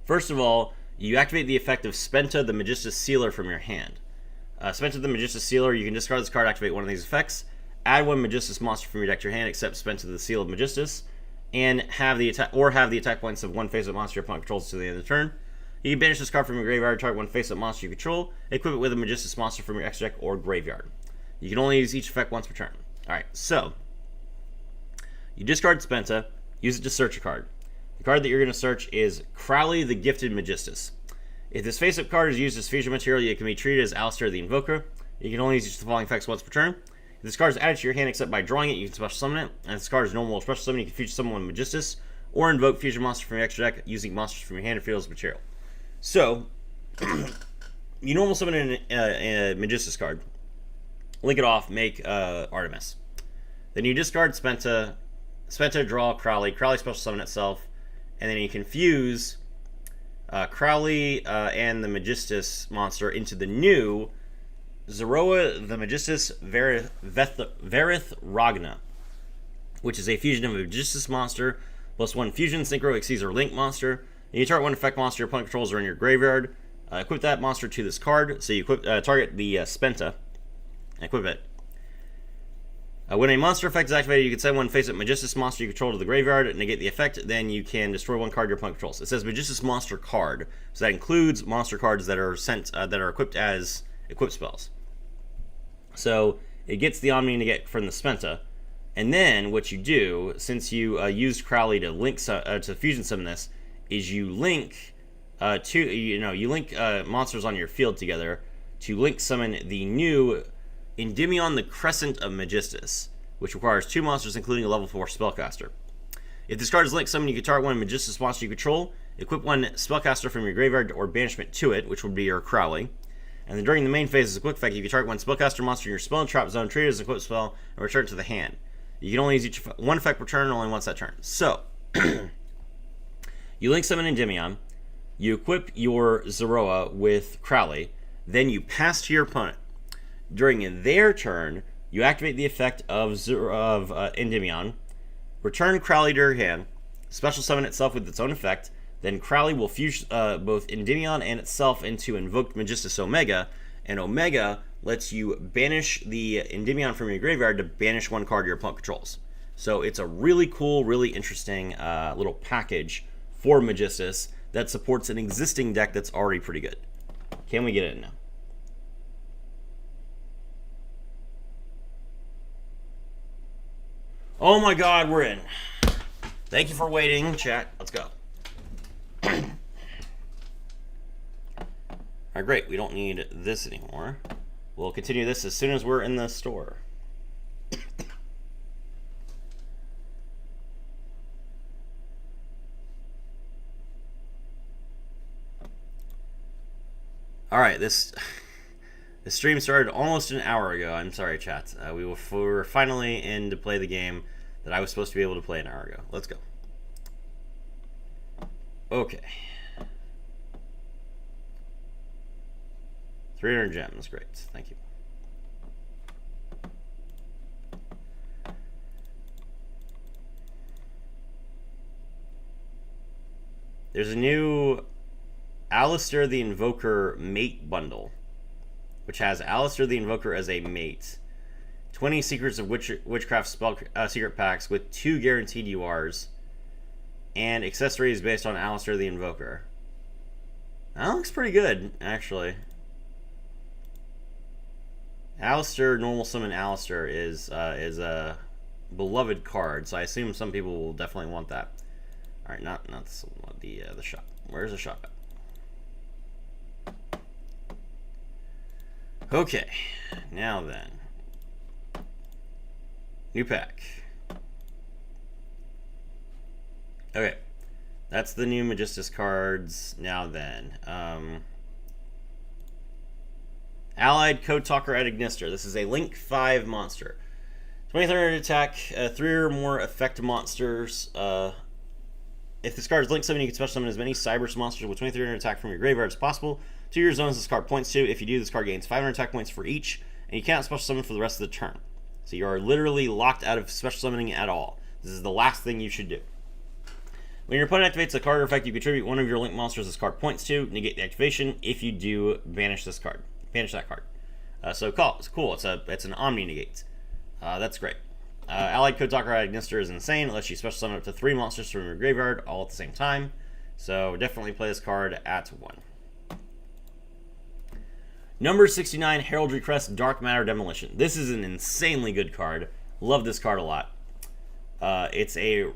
first of all, you activate the effect of Spenta the Magistus Sealer from your hand. Spenta the Magistus Sealer, you can discard this card, activate one of these effects, add 1 Magistus monster from your deck to your hand, except Spenta the Seal of Magistus, and have the attack points of 1 face-up monster your opponent controls to the end of the turn. You can banish this card from your graveyard, target 1 face-up monster you control, equip it with a Magistus monster from your extra deck or graveyard. You can only use each effect once per turn. Alright, so you discard Spenta, use it to search a card. The card that you're going to search is Crowley the Gifted Magistus. If this face-up card is used as fusion material, it can be treated as Alistair the Invoker. You can only use each of the following effects once per turn. If this card is added to your hand except by drawing it, you can special summon it. And if this card is normal or special summon, you can fusion summon 1 Magistus, or invoke fusion monster from your extra deck using monsters from your hand or field as material. So, you normal summon a Magistus card, link it off, make Artemis. Then you discard Spenta, draw Crowley, Crowley special summon itself, and then you can fuse Crowley and the Magistus monster into the new Zeroa the Magistus Verith Ragna, which is a fusion of a Magistus monster plus 1 fusion, synchro, exceeds, or link monster. And you target 1 effect monster your opponent controls are in your graveyard. Equip that monster to this card. So you target the Spenta, equip it. When a monster effect is activated, you can send 1 face-up Magistus monster you control to the graveyard, negate the effect, then you can destroy 1 card your opponent controls. It says Magistus monster card, so that includes monster cards that are sent that are equipped as equipped spells. So it gets the Omni negate from the Spenta, and then what you do, since you used Crowley to link to fusion summon this, is you link monsters on your field together to link summon the new Endymion the Crescent of Magistus, which requires 2 monsters including a level 4 spellcaster. If this card is linked summon, you can target 1 Magistus monster you control, equip 1 spellcaster from your graveyard or banishment to it, which would be your Crowley. And then during the main phase as a quick effect, you can target 1 spellcaster monster in your spell and trap zone, treat it as a equipped spell, and return it to the hand. You can only use each 1 effect per turn, only once that turn. So, you link summon Endymion, you equip your Zeroa with Crowley, then you pass to your opponent. During their turn, you activate the effect of Endymion, return Crowley to your hand, special summon itself with its own effect, then Crowley will fuse both Endymion and itself into Invoked Magistus Omega, and Omega lets you banish the Endymion from your graveyard to banish 1 card your opponent controls. So it's a really cool, really interesting little package for Magistus that supports an existing deck that's already pretty good. Can we get it now? Oh my god, we're in. Thank you for waiting, chat. Let's go. Alright, great. We don't need this anymore. We'll continue this as soon as we're in the store. Alright, this stream started almost an hour ago. I'm sorry, chat. We were finally in to play the game that I was supposed to be able to play an hour ago. Let's go. Okay. 300 gems. Great. Thank you. There's a new Alistair the Invoker mate bundle, which has Alistair the Invoker as a mate, 20 Secrets of Witchcraft spell secret packs with 2 guaranteed URs, and accessories based on Alistair the Invoker. That looks pretty good, actually. Alistair, normal summon Alistair is a beloved card, so I assume some people will definitely want that. All right, not the shop. Where's the shop at? Okay, now then, new pack. Okay, that's the new Magistus cards. Now then, Allied Code Talker at Ignister. This is a Link 5 monster. 2300 attack, 3 or more effect monsters. If this card is Link 7, you can special summon as many Cybers monsters with 2300 attack from your graveyard as possible. 2 your zones this card points to. If you do, this card gains 500 attack points for each, and you cannot special summon for the rest of the turn. So you are literally locked out of special summoning at all. This is the last thing you should do. When your opponent activates a card or effect, you contribute one of your Link monsters this card points to. Negate the activation. If you do, banish this card. Banish that card. So it's cool. It's an Omni negate. That's great. Allied Code Talker at Ignister is insane. It lets you special summon up to 3 monsters from your graveyard all at the same time. So definitely play this card at 1. Number 69, Heraldry Crest Dark Matter Demolition. This is an insanely good card. Love this card a lot. It's a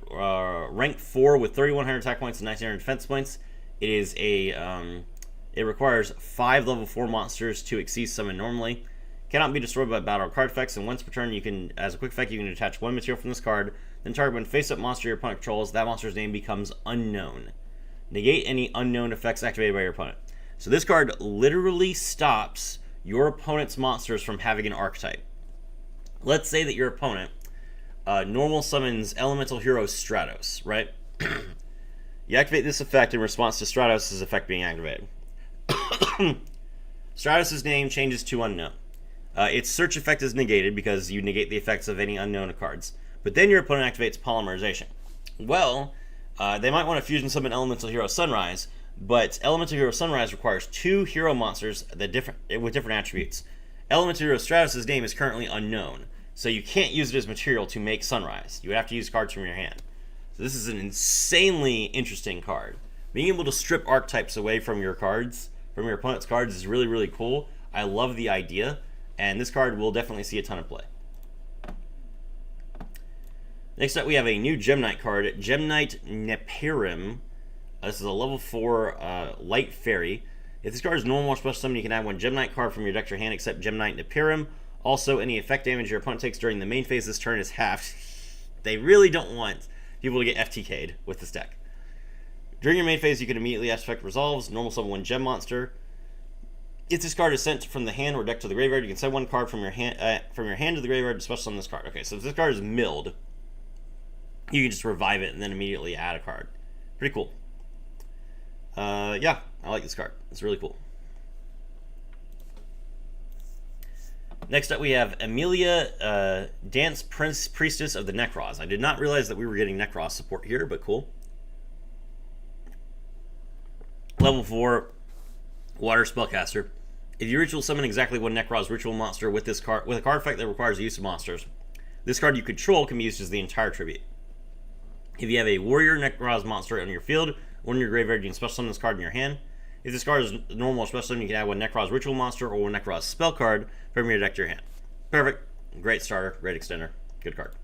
rank 4 with 3100 attack points and 1900 defense points. It is a it requires 5 level 4 monsters to exceed summon normally. Cannot be destroyed by battle or card effects, and once per turn, you can, as a quick effect, you can attach 1 material from this card. Then target one face-up monster your opponent controls. That monster's name becomes unknown. Negate any unknown effects activated by your opponent. So this card literally stops your opponent's monsters from having an archetype. Let's say that your opponent normal summons Elemental Hero Stratos, right? You activate this effect in response to Stratos' effect being activated. Stratos' name changes to unknown. Its search effect is negated because you negate the effects of any unknown cards. But then your opponent activates Polymerization. Well, they might want to fusion summon Elemental Hero Sunrise, but Elemental Hero Sunrise requires 2 hero monsters with different attributes. Elemental Hero Stratos' name is currently unknown, so you can't use it as material to make Sunrise. You would have to use cards from your hand. So this is an insanely interesting card. Being able to strip archetypes away from your cards, from your opponent's cards, is really, really cool. I love the idea, and this card will definitely see a ton of play. Next up, we have a new Gem Knight card, Gem Knight Neperim. This is a level 4 light fairy. If this card is normal or special summon, you can add 1 Gem Knight card from your deck to your hand except Gem Knight Neperim. Also, any effect damage your opponent takes during the main phase this turn is halved. They really don't want people to get FTK'd with this deck. During your main phase, you can immediately add effect resolves, normal summon 1 gem monster. If this card is sent from the hand or deck to the graveyard, you can send 1 card from your hand to the graveyard to special summon this card. Okay, so if this card is milled, you can just revive it and then immediately add a card. Pretty cool. Yeah, I like this card. It's really cool. Next up, we have Amelia, Dance Priestess of the Necros. I did not realize that we were getting Necros support here, but cool. Level 4, Water Spellcaster. If you ritual summon exactly 1 Necros ritual monster with this card, with a card effect that requires the use of monsters, this card you control can be used as the entire tribute. If you have a Warrior Necros monster on your field or in your graveyard, you can special summon this card in your hand. If this card is normal or special summon, you can add 1 Necros ritual monster or 1 Necros spell card from your deck to your hand. Perfect. Great starter. Great extender. Good card.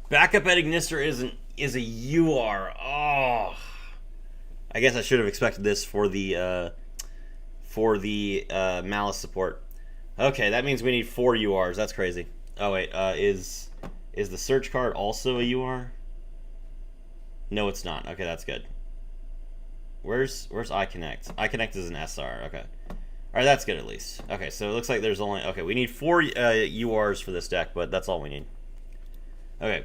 Backup at Ignister is a UR. Oh, I guess I should have expected this for the Malice support. Okay, that means we need 4 URs. That's crazy. Oh wait, is the search card also a UR? No, it's not. Okay, that's good. Where's iConnect? iConnect is an SR. Okay. Alright, that's good at least. Okay, so it looks like there's only... Okay, we need 4 URs for this deck, but that's all we need. Okay.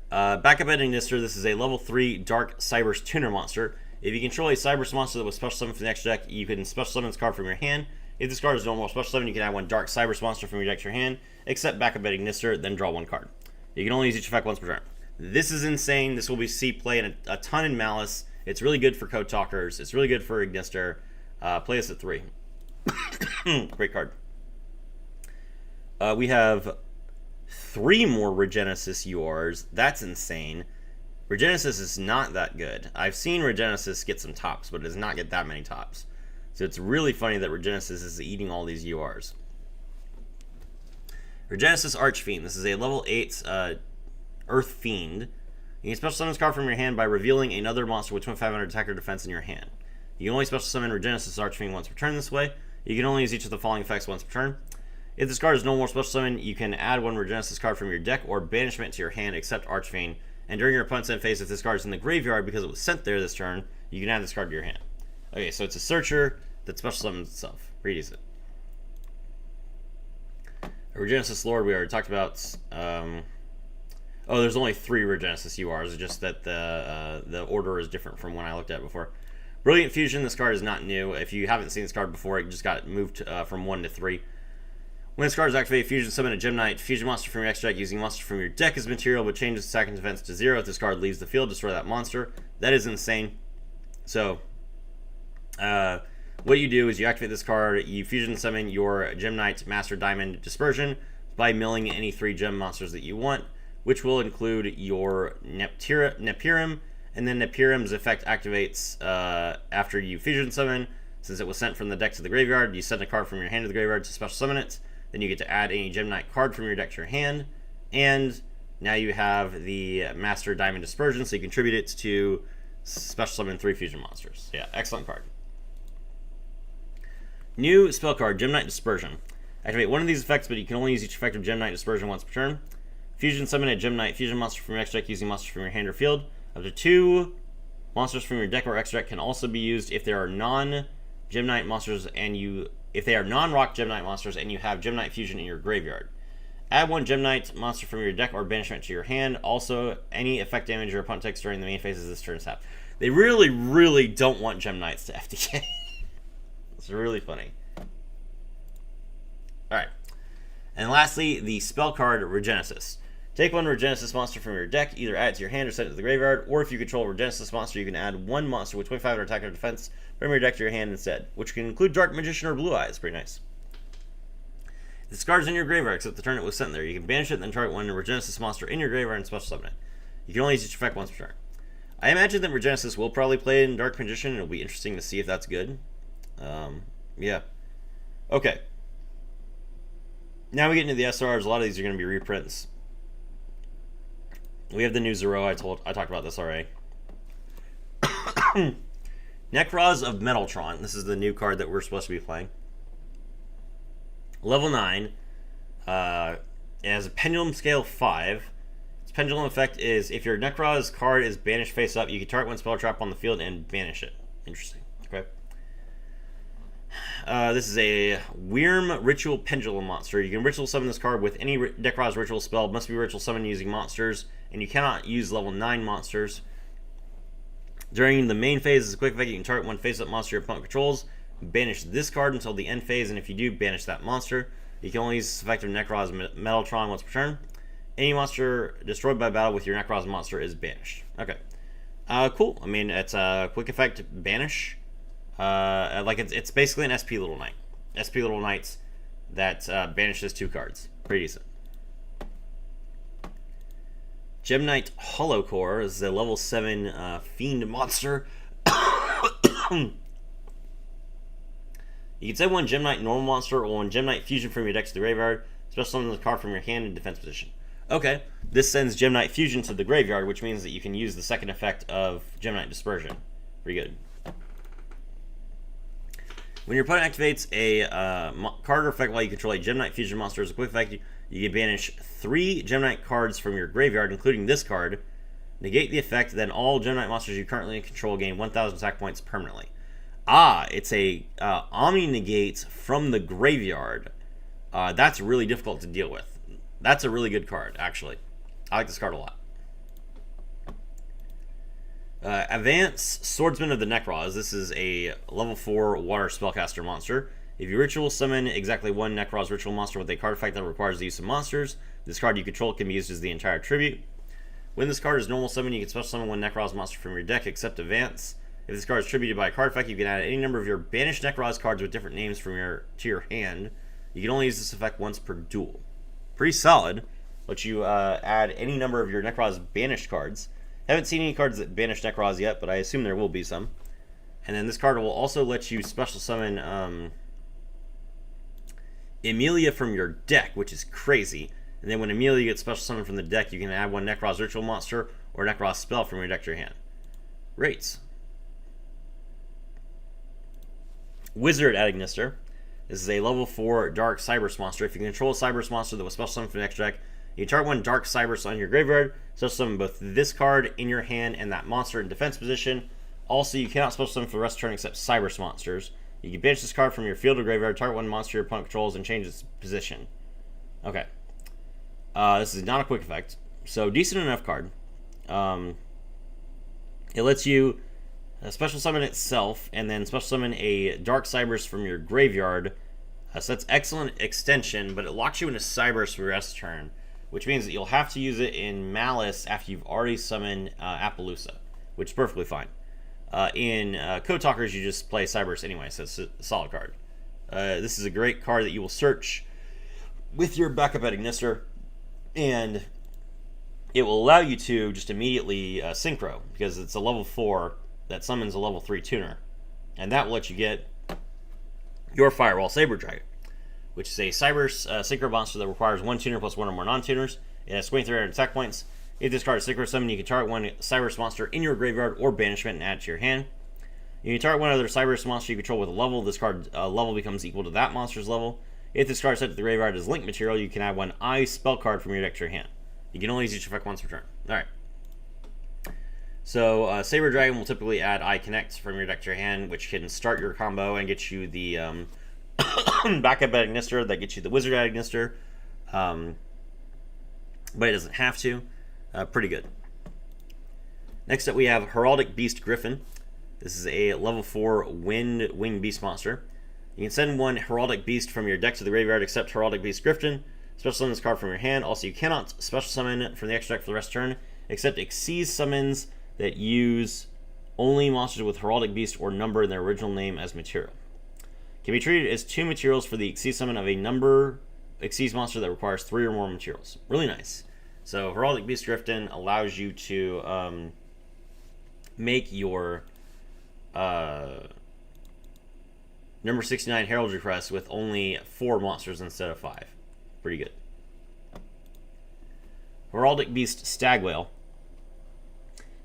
Backup at Ignister. This is a level 3 Dark Cybers Tuner monster. If you control a Cybers monster that was special summoned from the next deck, you can special summon this card from your hand. If this card is normal or special summon, you can add 1 Dark Cybers monster from your deck to your hand, except Backup at Ignister, then draw 1 card. You can only use each effect once per turn. This is insane. This will be see play in a ton in Malice. It's really good for Code Talkers. It's really good for Ignister. Play this at 3. Great card. We have 3 more Regenesis URs. That's insane. Regenesis is not that good. I've seen Regenesis get some tops, but it does not get that many tops. So it's really funny that Regenesis is eating all these URs. Regenesis Archfiend. This is a level 8 Earth Fiend. You can special summon this card from your hand by revealing another monster with 2500 attack or defense in your hand. You can only special summon Regenesis Archfiend once per turn this way. You can only use each of the following effects once per turn. If this card is no more special summon, you can add 1 Regenesis card from your deck or banishment to your hand except Archfiend. And during your opponent's end phase, if this card is in the graveyard because it was sent there this turn, you can add this card to your hand. Okay, so it's a searcher that special summons itself. Pretty decent. Regenesis Lord we already talked about. Oh, there's only 3 Regenesis URs, just that the order is different from when I looked at it before. Brilliant Fusion, this card is not new. If you haven't seen this card before, it just got moved from 1 to 3. When this card is activated, Fusion summon a Gem Knight. Fusion monster from your extra deck using monster from your deck as material, but changes attack and defense to 0. If this card leaves the field, destroy that monster. That is insane. So, what you do is you activate this card, you Fusion summon your Gem Knight Master Diamond Dispersion by milling any 3 gem monsters that you want, which will include your Nepirim, and then Nepirim's effect activates after you Fusion summon. Since it was sent from the deck to the graveyard, you send a card from your hand to the graveyard to special summon it. Then you get to add any Gem Knight card from your deck to your hand, and now you have the Master Diamond Dispersion, so you contribute it to special summon 3 fusion monsters. Yeah, excellent card. New spell card, Gem Knight Dispersion. Activate 1 of these effects, but you can only use each effect of Gem Knight Dispersion once per turn. Fusion summon a Gem Knight fusion monster from your extra deck using monsters from your hand or field. Up to 2 monsters from your deck or extra deck can also be used if there are non-Gem Knight monsters if they are non-rock Gem Knight monsters and you have Gem Knight Fusion in your graveyard. Add 1 Gem Knight monster from your deck or banishment to your hand. Also, any effect damage your opponent takes during the main phase of this turn's half. They really, really don't want Gem Knights to FTK. It's really funny. Alright. And lastly, the spell card Regenesis. Take 1 Regenesis monster from your deck, either add it to your hand or send it to the graveyard, or if you control a Regenesis monster, you can add 1 monster with 2500 attack or defense from your deck to your hand instead, which can include Dark Magician or Blue Eyes. Pretty nice. This card is in your graveyard, except the turn it was sent there. You can banish it and then target 1 Regenesis monster in your graveyard and special summon it. You can only use each effect once per turn. I imagine that Regenesis will probably play in Dark Magician, and it'll be interesting to see if that's good. Yeah. Okay. Now we get into the SRs. A lot of these are going to be reprints. We have the new Zero. I talked about this already. Necros of Metaltron. This is the new card that we're supposed to be playing. Level 9. It has a Pendulum Scale 5. Its pendulum effect is if your Necros card is banished face up, you can target 1 spell trap on the field and banish it. Interesting. Okay. This is a Wyrm Ritual Pendulum monster. You can ritual summon this card with any Necros ritual spell. It must be ritual summoned using monsters, and you cannot use level 9 monsters. During the main phase, as a quick effect, you can target 1 face-up monster your opponent controls, banish this card until the end phase, and if you do, banish that monster. You can only use this effect of Necros Metaltron once per turn. Any monster destroyed by battle with your Necros monster is banished. Okay. Cool. I mean, it's a quick effect banish. Like it's basically an SP Little Knight. SP Little Knights that banishes 2 cards. Pretty decent. Gem Knight Hollow Core is a level 7 Fiend monster. You can send 1 Gem Knight normal monster or 1 Gem Knight Fusion from your deck to the graveyard. Special summon the card from your hand in defense position. Okay, this sends Gem Knight Fusion to the graveyard, which means that you can use the second effect of Gem Knight Dispersion. Pretty good. When your opponent activates a card or effect while you control a Gem Knight Fusion monster as a quick effect, you can banish 3 Gem Knight cards from your graveyard, including this card. Negate the effect, then all Gem Knight monsters you currently control gain 1,000 attack points permanently. It's a Omni Negate from the graveyard. That's really difficult to deal with. That's a really good card, actually. I like this card a lot. Advance Swordsman of the Necros. This is a level 4 water spellcaster monster. If you ritual summon exactly 1 Necros ritual monster with a card effect that requires the use of monsters, this card you control can be used as the entire tribute. When this card is normal summon, you can special summon one Necroz monster from your deck, except Advance. If this card is tributed by a card effect, you can add any number of your banished Necroz cards with different names to your hand. You can only use this effect once per duel. Pretty solid. Let you add any number of your Necroz banished cards. Haven't seen any cards that banish Necroz yet, but I assume there will be some. And then this card will also let you special summon Emilia from your deck, which is crazy. And then when Emilia gets special summoned from the deck, you can add one Necroz ritual monster or Necroz spell from your deck to your hand. Rates. Wizard Agnister. This is a level 4 Dark Cybers monster. If you control a Cybers monster that was special summoned from the extra deck, you target one Dark Cybers on your graveyard, special summon both this card in your hand and that monster in defense position. Also, you cannot special summon for the rest of the turn except Cybers monsters. You can banish this card from your field or graveyard, target one monster your opponent controls, and change its position. Okay. This is not a quick effect, so decent enough card. It lets you special summon itself, and then special summon a Dark Cybers from your graveyard. So that's excellent extension, but it locks you into Cybers for the rest of the turn, which means that you'll have to use it in Malice after you've already summoned Appaloosa, which is perfectly fine. In Code Talkers, you just play Cybers anyway, so it's a solid card. This is a great card that you will search with your backup Agnister, and it will allow you to just immediately synchro, because it's a level 4 that summons a level 3 tuner. And that will let you get your Firewall Saber Dragon, which is a Cybers synchro monster that requires one tuner plus one or more non-tuners. It has 2300 attack points. If this card is synchro summon, you can target one Cybers monster in your graveyard or banishment and add it to your hand. You can target one other Cybers monster you control with a level. This card level becomes equal to that monster's level. If this card is set to the graveyard as link material, you can add one Eye spell card from your deck to your hand. You can only use each effect once per turn. Alright. So, Saber Dragon will typically add Eye Connect from your deck to your hand, which can start your combo and get you the backup Agnister that gets you the Wizard Agnister. But it doesn't have to. Pretty good. Next up we have Heraldic Beast Griffin. This is a level 4 Winged Beast monster. You can send one Heraldic Beast from your deck to the graveyard except Heraldic Beast Griffin. Special summon this card from your hand. Also, you cannot special summon from the extra deck for the rest of the turn except Xyz summons that use only monsters with Heraldic Beast or number in their original name as material. Can be treated as 2 materials for the Xyz summon of a number Xyz monster that requires 3 or more materials. Really nice. So Heraldic Beast Griffin allows you to make your number 69 Heraldry Press with only 4 monsters instead of 5. Pretty good. Heraldic Beast Stagwhale.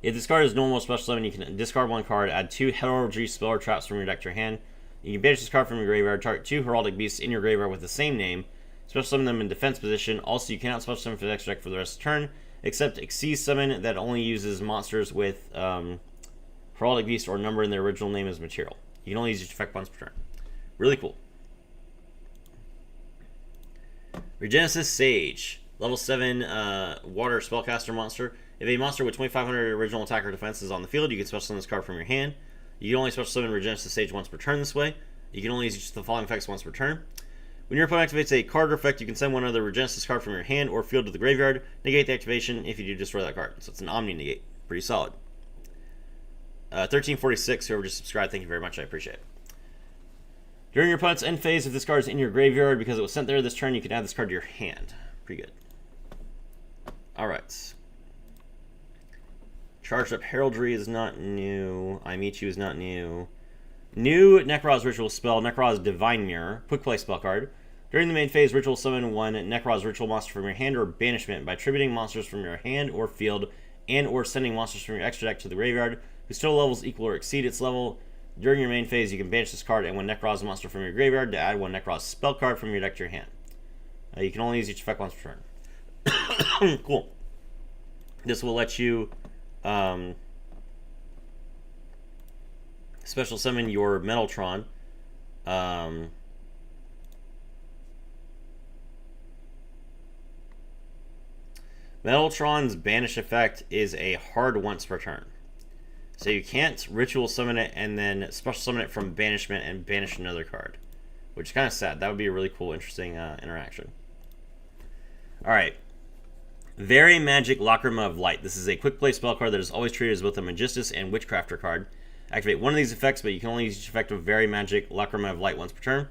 If this card is normal special summon, you can discard 1 card, add 2 Heraldry spell or traps from your deck to your hand. You can banish this card from your graveyard, target 2 Heraldic Beasts in your graveyard with the same name, special summon them in defense position. Also, you cannot special summon for the next deck for the rest of the turn, except Xyz summon that only uses monsters with Heraldic Beast or number in their original name as material. You can only use each effect once per turn. Really cool. Regenesis Sage. Level 7 Water Spellcaster monster. If a monster with 2500 original attack or defense is on the field, you can special summon this card from your hand. You can only special summon Regenesis Sage once per turn this way. You can only use each of the following effects once per turn. When your opponent activates a card or effect, you can send one other Regenesis card from your hand or field to the graveyard. Negate the activation. If you do, destroy that card. So it's an Omni Negate. Pretty solid. 1346, whoever just subscribed, thank you very much. I appreciate it. During your opponent's end phase, if this card is in your graveyard because it was sent there this turn, you can add this card to your hand. Pretty good. Alright. Charged Up Heraldry is not new. I Meet You is not new. New Necroz Ritual spell, Necroz Divine Mirror. Quick play spell card. During the main phase, ritual summon one Necroz Ritual monster from your hand or banishment by tributing monsters from your hand or field and or sending monsters from your extra deck to the graveyard whose total levels equal or exceed its level. During your main phase, you can banish this card and one Necroz monster from your graveyard to add one Necroz spell card from your deck to your hand. You can only use each effect once per turn. Cool. This will let you special summon your Metaltron. Metaltron's banish effect is a hard once per turn. So you can't ritual summon it and then special summon it from banishment and banish another card, which is kind of sad. That would be a really cool, interesting interaction. Alright. Very Magic Lacrima of Light. This is a quick play spell card that is always treated as both a Magistus and Witchcrafter card. Activate one of these effects, but you can only use each effect of Very Magic Lacrima of Light once per turn.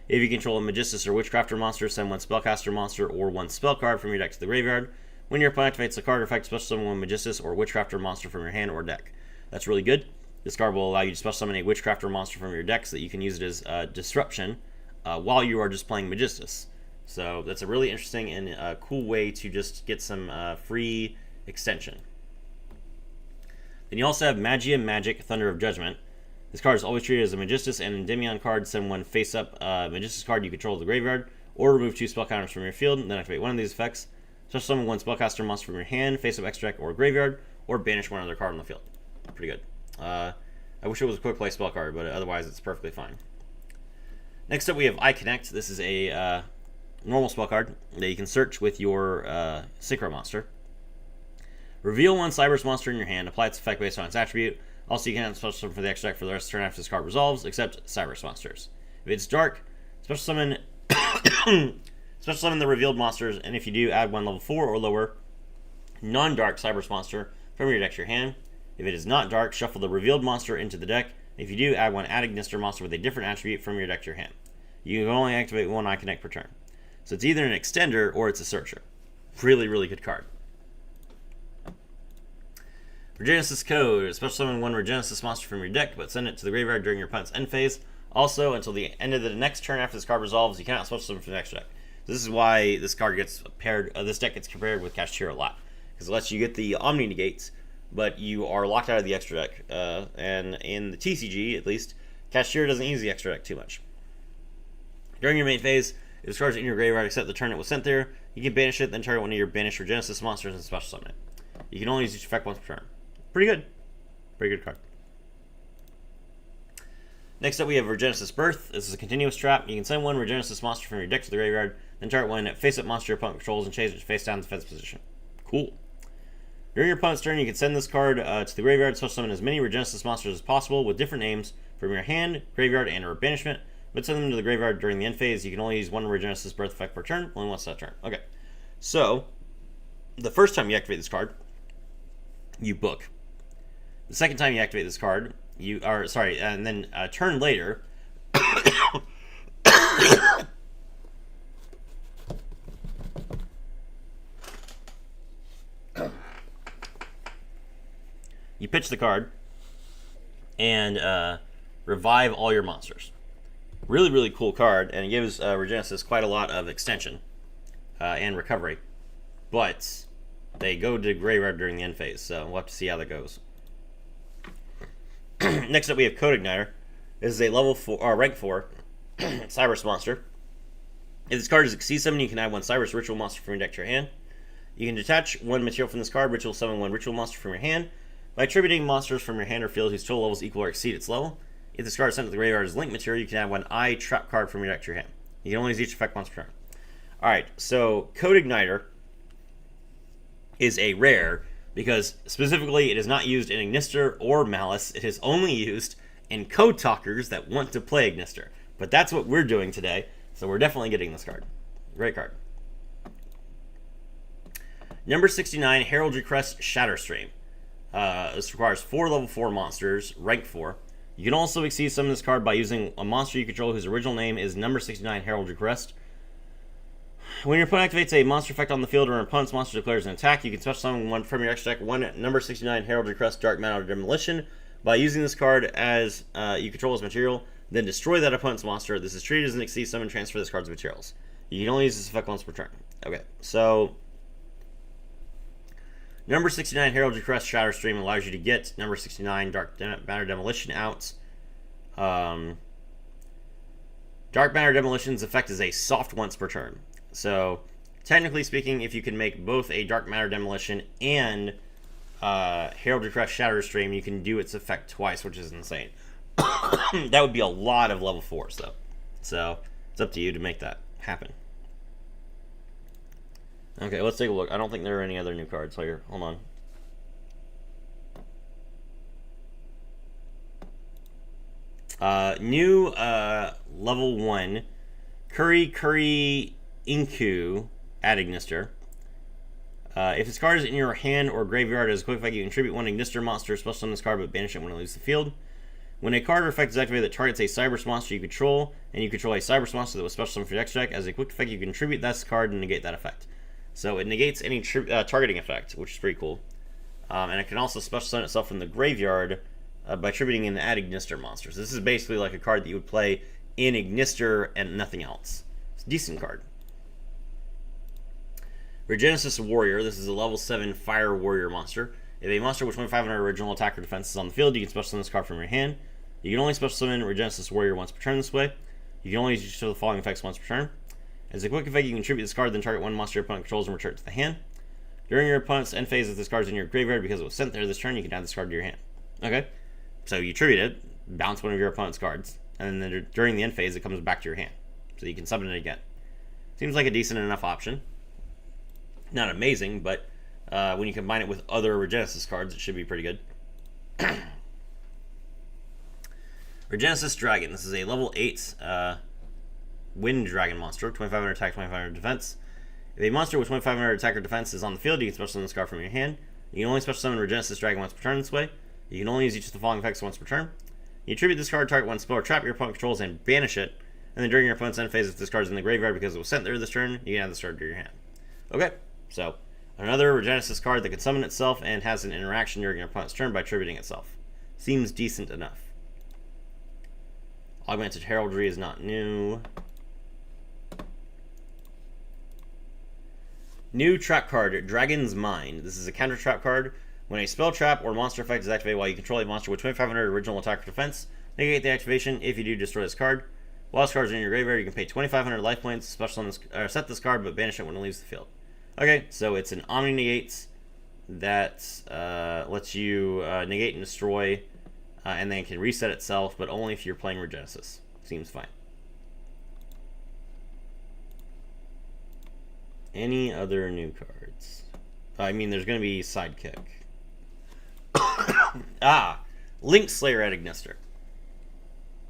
If you control a Magistus or Witchcrafter monster, send one Spellcaster monster or one spell card from your deck to the graveyard. When your opponent activates a card or effect, special summon one Magistus or Witchcrafter monster from your hand or deck. That's really good. This card will allow you to special summon a Witchcrafter monster from your deck so that you can use it as disruption while you are just playing Magistus. So that's a really interesting and cool way to just get some free extension. Then you also have Magia Magic Thunder of Judgment. This card is always treated as a Magistus and Endymion card. Send one face-up Magistus card you control to the graveyard, or remove 2 spell counters from your field, and then activate one of these effects. Special summon one Spellcaster monster from your hand, face-up extra deck or graveyard, or banish one other card on the field. Pretty good. I wish it was a quick play spell card, but otherwise it's perfectly fine. Next up we have iConnect. This is a normal spell card that you can search with your Synchro monster. Reveal one Cyberus monster in your hand. Apply its effect based on its attribute. Also, you can have special summon for the extra deck for the rest of the turn after this card resolves, except Cyberus monsters. If it's dark, special summon special summon the revealed monsters, and if you do, add one level 4 or lower non-dark Cyberus monster from your deck to your hand. If it is not dark, shuffle the revealed monster into the deck. If you do, add one Ignister monster with a different attribute from your deck to your hand. You can only activate one iConnect per turn. So it's either an extender or it's a searcher. Really, really good card. Regenesis Code. Special summon one Regenesis monster from your deck, but send it to the graveyard during your opponent's end phase. Also, until the end of the next turn after this card resolves, you cannot special summon from the extra deck. This is why this card gets paired. This deck gets compared with Kashtira a lot, because it lets you get the Omni Negates, but you are locked out of the extra deck. And in the TCG, at least, Kashtira doesn't use the extra deck too much. During your main phase, if this card is in your graveyard except the turn it was sent there, you can banish it, then target one of your banished Regenesis monsters and special summon it. You can only use each effect once per turn. Pretty good. Pretty good card. Next up we have Regenesis Birth. This is a continuous trap. You can send one Regenesis monster from your deck to the graveyard, then target one face-up monster your opponent controls and change it to face-down defense position. Cool. During your opponent's turn, you can send this card to the graveyard, special summon as many Regenesis monsters as possible with different names from your hand, graveyard, and or banishment, but send them to the graveyard during the end phase. You can only use one Regenesis Birth effect per turn, only once that turn. Okay. So, the first time you activate this card, you book. The second time you activate this card, and then a turn later, you pitch the card and revive all your monsters. Really, really cool card, and it gives Regenesis quite a lot of extension and recovery. But they go to graveyard during the end phase, so we'll have to see how that goes. Next up, we have Code Igniter. This is a level 4, rank 4 Cyberus monster. If this card is exceeds 7, you can add one Cyberus ritual monster from your deck to your hand. You can detach one material from this card, ritual summon one ritual monster from your hand, by attributing monsters from your hand or field whose total levels equal or exceed its level. If this card is sent to the graveyard as link material, you can add one trap card from your deck to your hand. You can only use each effect once per turn. Alright, so Code Igniter is a rare because specifically it is not used in Ignister or Malice. It is only used in Code Talkers that want to play Ignister. But that's what we're doing today, so we're definitely getting this card. Great card. Number 69, Heraldry Crest Shatterstream. This requires 4 level 4 monsters, rank 4. You can also exceed some of this card by using a monster you control whose original name is number 69 Heraldry Crest. When your opponent activates a monster effect on the field or an opponent's monster declares an attack, you can special summon one from your extra deck, one number 69 Heraldry Crest Dark Matter Demolition. By using this card as you control as material, then destroy that opponent's monster. This is treated as an exceed summon, transfer this card's materials. You can only use this effect once per turn. Okay, so number 69 Heraldry Crest Shatterstream allows you to get number 69 Dark Matter Demolition out. Dark Matter Demolition's effect is a soft once per turn. So, technically speaking, if you can make both a Dark Matter Demolition and Heraldry Crest Shatterstream, you can do its effect twice, which is insane. That would be a lot of level 4s, though. So, it's up to you to make that happen. Okay, let's take a look. I don't think there are any other new cards here. Hold on. New level 1 Curry Inku at Ignister. If this card is in your hand or graveyard as a quick effect, you contribute one Ignister monster, special summon this card, but banish it when it leaves the field. When a card or effect is activated that targets a Cyberse monster you control, and you control a Cyberse monster that was special summoned for your deck deck, as a quick effect, you contribute this card and negate that effect. So it negates any targeting effect, which is pretty cool. And it can also special summon itself from the graveyard by attributing an add Ignister monsters. This is basically like a card that you would play in Ignister and nothing else. It's a decent card. Regenesis Warrior. This is a level 7 Fire Warrior monster. If a monster with 2500 original attack or defense is on the field, you can special summon this card from your hand. You can only special summon Regenesis Warrior once per turn this way. You can only use the following effects once per turn. As a quick effect, you can contribute this card, then target one monster your opponent controls and return it to the hand. During your opponent's end phase, if this card is in your graveyard because it was sent there this turn, you can add this card to your hand. Okay? So you tribute it, bounce one of your opponent's cards, and then during the end phase, it comes back to your hand. So you can summon it again. Seems like a decent enough option. Not amazing, but when you combine it with other Regenesis cards, it should be pretty good. Regenesis Dragon. This is a level 8 Wind Dragon monster. 2500 attack, 2500 defense. If a monster with 2500 attack or defense is on the field, you can special summon this card from your hand. You can only special summon Regenesis Dragon once per turn this way. You can only use each of the following effects once per turn. You attribute this card, target one spell or trap your opponent controls, and banish it. And then during your opponent's end phase, if this card is in the graveyard because it was sent there this turn, you can add this card to your hand. Okay, so another Regenesis card that can summon itself and has an interaction during your opponent's turn by attributing itself. Seems decent enough. Augmented Heraldry is not new. New trap card, Dragon's Mind. This is a counter trap card. When a spell trap or monster effect is activated while you control a monster with 2500 original attack or defense, negate the activation. If you do, destroy this card. While this card is in your graveyard, you can pay 2500 life points, special summon this, set this card, but banish it when it leaves the field. Okay, so it's an Omni Negates that lets you negate and destroy, and then can reset itself, but only if you're playing Regenesis. Seems fine. Any other new cards? I mean, there's going to be Sidekick. Link Slayer at Ignister.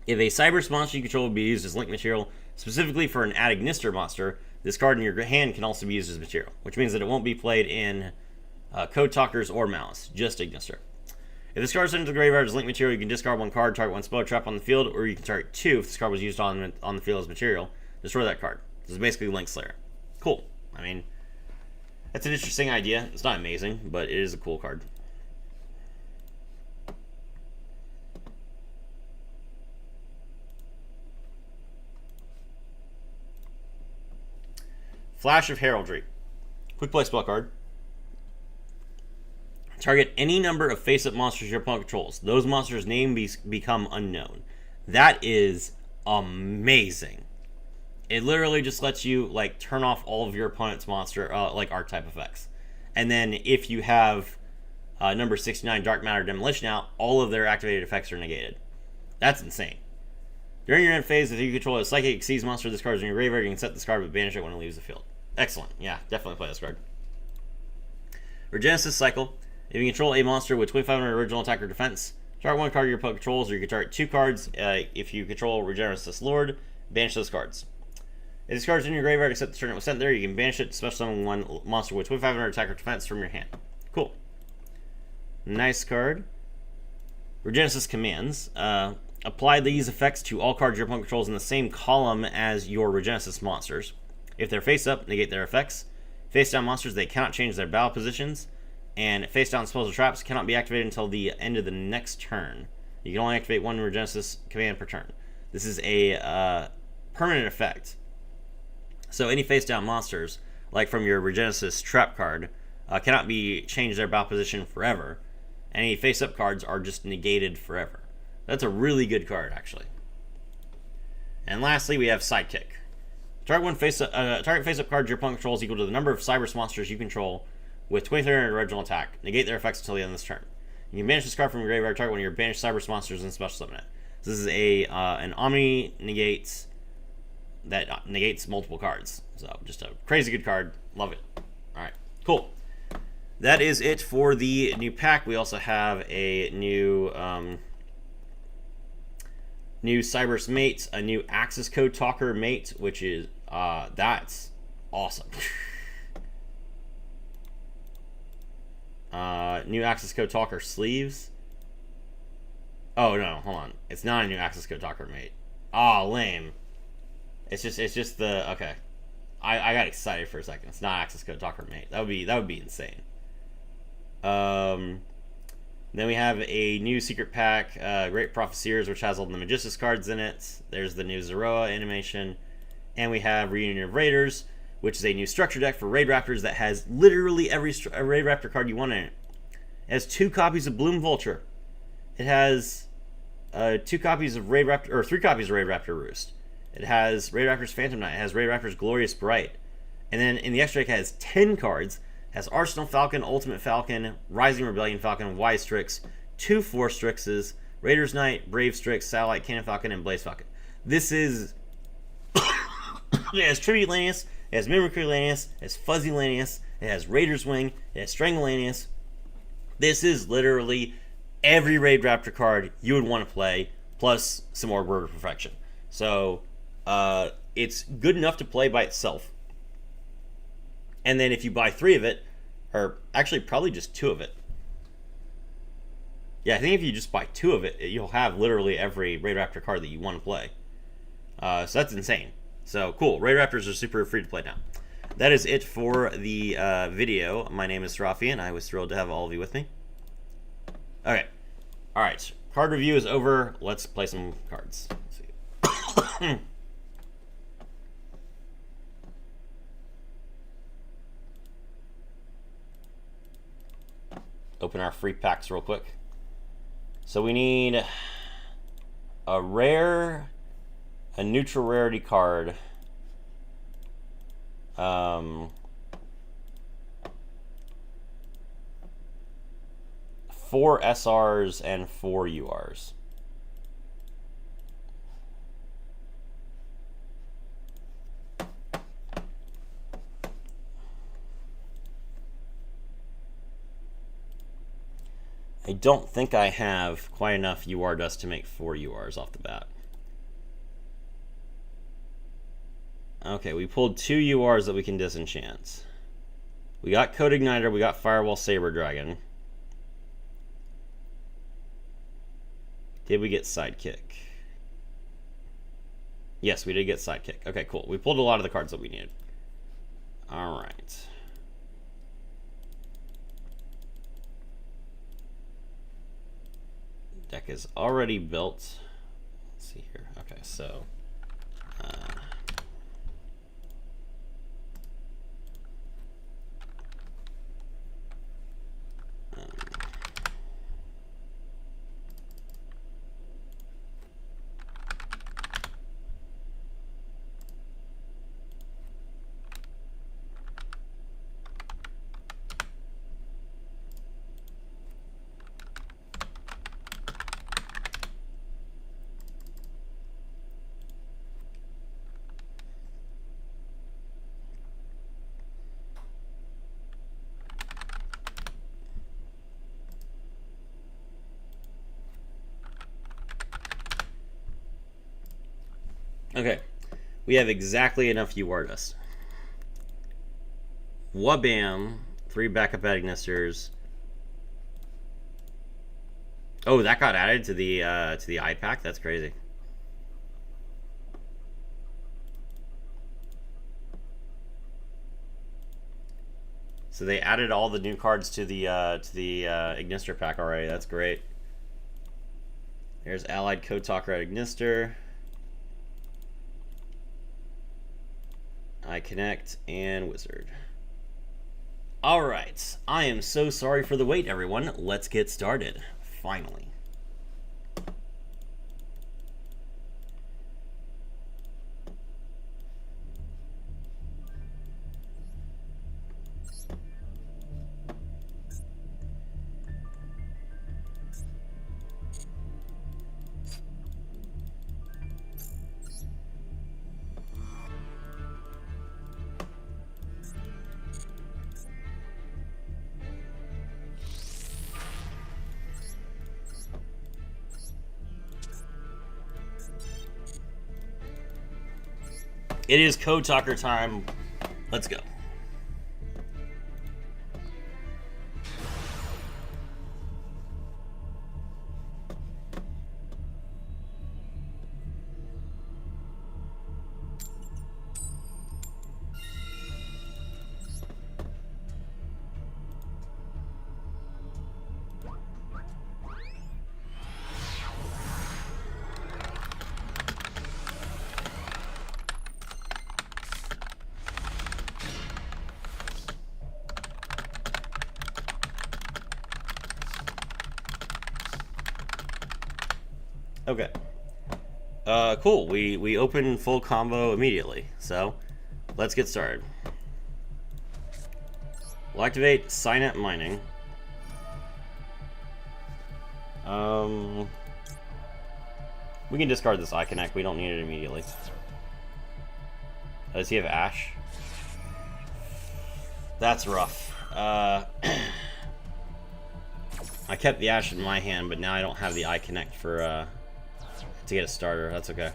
If a Cyberse monster you control will be used as link material, specifically for an Ad Ignister monster, this card in your hand can also be used as material, which means that it won't be played in Code Talkers or Malice, just Ignister. If this card is sent into the graveyard as link material, you can discard one card, target one spell or trap on the field, or you can target two if this card was used on the field as material. Destroy that card. This is basically Link Slayer. Cool. I mean, that's an interesting idea. It's not amazing, but it is a cool card. Flash of Heraldry. Quick play spell card. Target any number of face-up monsters your opponent controls. Those monsters' names become unknown. That is amazing. It literally just lets you like turn off all of your opponent's monster like archetype effects. And then if you have number 69 Dark Matter Demolition out, all of their activated effects are negated. That's insane. During your end phase, if you control a Psychic Exceeds monster, this card is in your graveyard, you can set this card but banish it when it leaves the field. Excellent. Yeah, definitely play this card. Regenesis Cycle. If you control a monster with 2500 original attack or defense, target one card your opponent controls, or you can target two cards. If you control Regenesis Lord, banish those cards. If this card is in your graveyard except the turn it was sent there, you can banish it, special summon one monster with 2500 attack or defense from your hand. Cool. Nice card. Regenesis Commands. Apply these effects to all cards your opponent controls in the same column as your Regenesis monsters. If they're face up, negate their effects. Face down monsters, they cannot change their battle positions. And face down spells or traps cannot be activated until the end of the next turn. You can only activate one Regenesis command per turn. This is a permanent effect. So any face down monsters, like from your Regenesis trap card, cannot be changed their battle position forever. And any face up cards are just negated forever. That's a really good card, actually. And lastly, we have Sidekick. Target face-up card your opponent controls equal to the number of Cyberse monsters you control with 2300 original attack. Negate their effects until the end of this turn. You can banish this card from your graveyard, target one of your banished Cyberse monsters, and special summon it. This is an Omni Negates that negates multiple cards. So just a crazy good card. Love it. Alright, cool. That is it for the new pack. We also have a new new Cyberse mate, a new Access Code Talker mate, which is that's awesome. New access code talker sleeves. Oh no, hold on. It's not a new access code talker, mate. Oh, lame. It's just the okay. I got excited for a second. It's not access code talker, mate. That would be insane. Then we have a new secret pack, Great Propheseers, which has all the Magistus cards in it. There's the new Zoroa animation. And we have Reunion of Raiders, which is a new structure deck for Raid Raptors that has literally every Raid Raptor card you want in it. It has 2 copies of Bloom Vulture. It has 2 copies of Raid Raptor, or 3 copies of Raid Raptor Roost. It has Raid Raptor's Phantom Knight. It has Raid Raptor's Glorious Bright. And then in the extra deck, it has 10 cards. It has Arsenal Falcon, Ultimate Falcon, Rising Rebellion Falcon, Wise Strix, 2 Force Strixes, Raiders Knight, Brave Strix, Satellite Cannon Falcon, and Blaze Falcon. This is... It has Tribute Lanius, it has Mimicry Lanius, it has Fuzzy Lanius, it has Raider's Wing, it has Strangle Lanius. This is literally every Raid Raptor card you would want to play, plus some more Word of Perfection. So, it's good enough to play by itself. And then if you buy 3 of it, or actually probably just 2 of it. Yeah, I think if you just buy 2 of it, you'll have literally every Raid Raptor card that you want to play. So that's insane. So cool, Raid Raptors are super free to play now. That is it for the video. My name is Rafi, and I was thrilled to have all of you with me. Okay, all right, card review is over. Let's play some cards. Let's see. Open our free packs real quick. So we need a rare, a neutral rarity card, 4 SRs and 4 URs. I don't think I have quite enough UR dust to make 4 URs off the bat. Okay, we pulled 2 URs that we can disenchant. We got Code Igniter, we got Firewall Saber Dragon. Did we get Sidekick? Yes, we did get Sidekick. Okay, cool. We pulled a lot of the cards that we needed. Alright. Deck is already built. Let's see here. Okay, so okay, we have exactly enough UR dust. Wabam, 3 backup Agnisters. Oh, that got added to the iPack. That's crazy. So they added all the new cards to the Ignister pack already. That's great. There's Allied Code Talker at Ignister. I Connect and Wizard. Alright, I am so sorry for the wait, everyone. Let's get started. Finally. It is Code Talker time. Let's go. Okay. Cool. We open full combo immediately. So, let's get started. We'll activate Signet Mining. We can discard this Eye Connect. We don't need it immediately. Does he have Ash? That's rough. I kept the Ash in my hand, but now I don't have the Eye Connect for to get a starter. That's okay.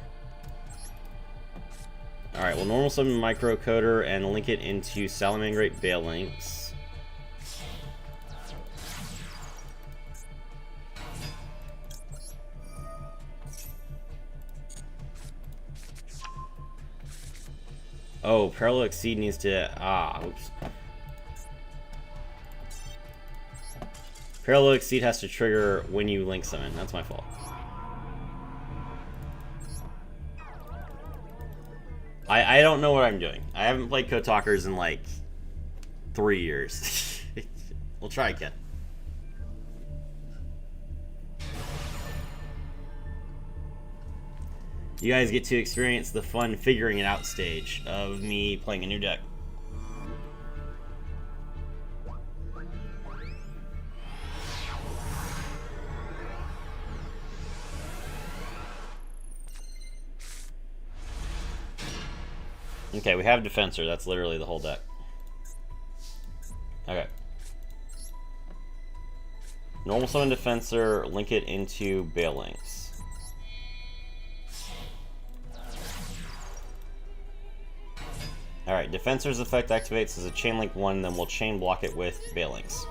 Alright, we'll normal summon Microcoder and link it into Salamangreat Balinks. Oh, Parallel Exceed needs to... oops. Parallel Exceed has to trigger when you link summon. That's my fault. I don't know what I'm doing. I haven't played Code Talkers in like 3 years. We'll try again. You guys get to experience the fun figuring it out stage of me playing a new deck. Okay, we have Defensor. That's literally the whole deck. Okay. Normal summon Defensor, link it into Balinks. Alright, Defensor's effect activates as a chain link 1, then we'll chain block it with Balinks.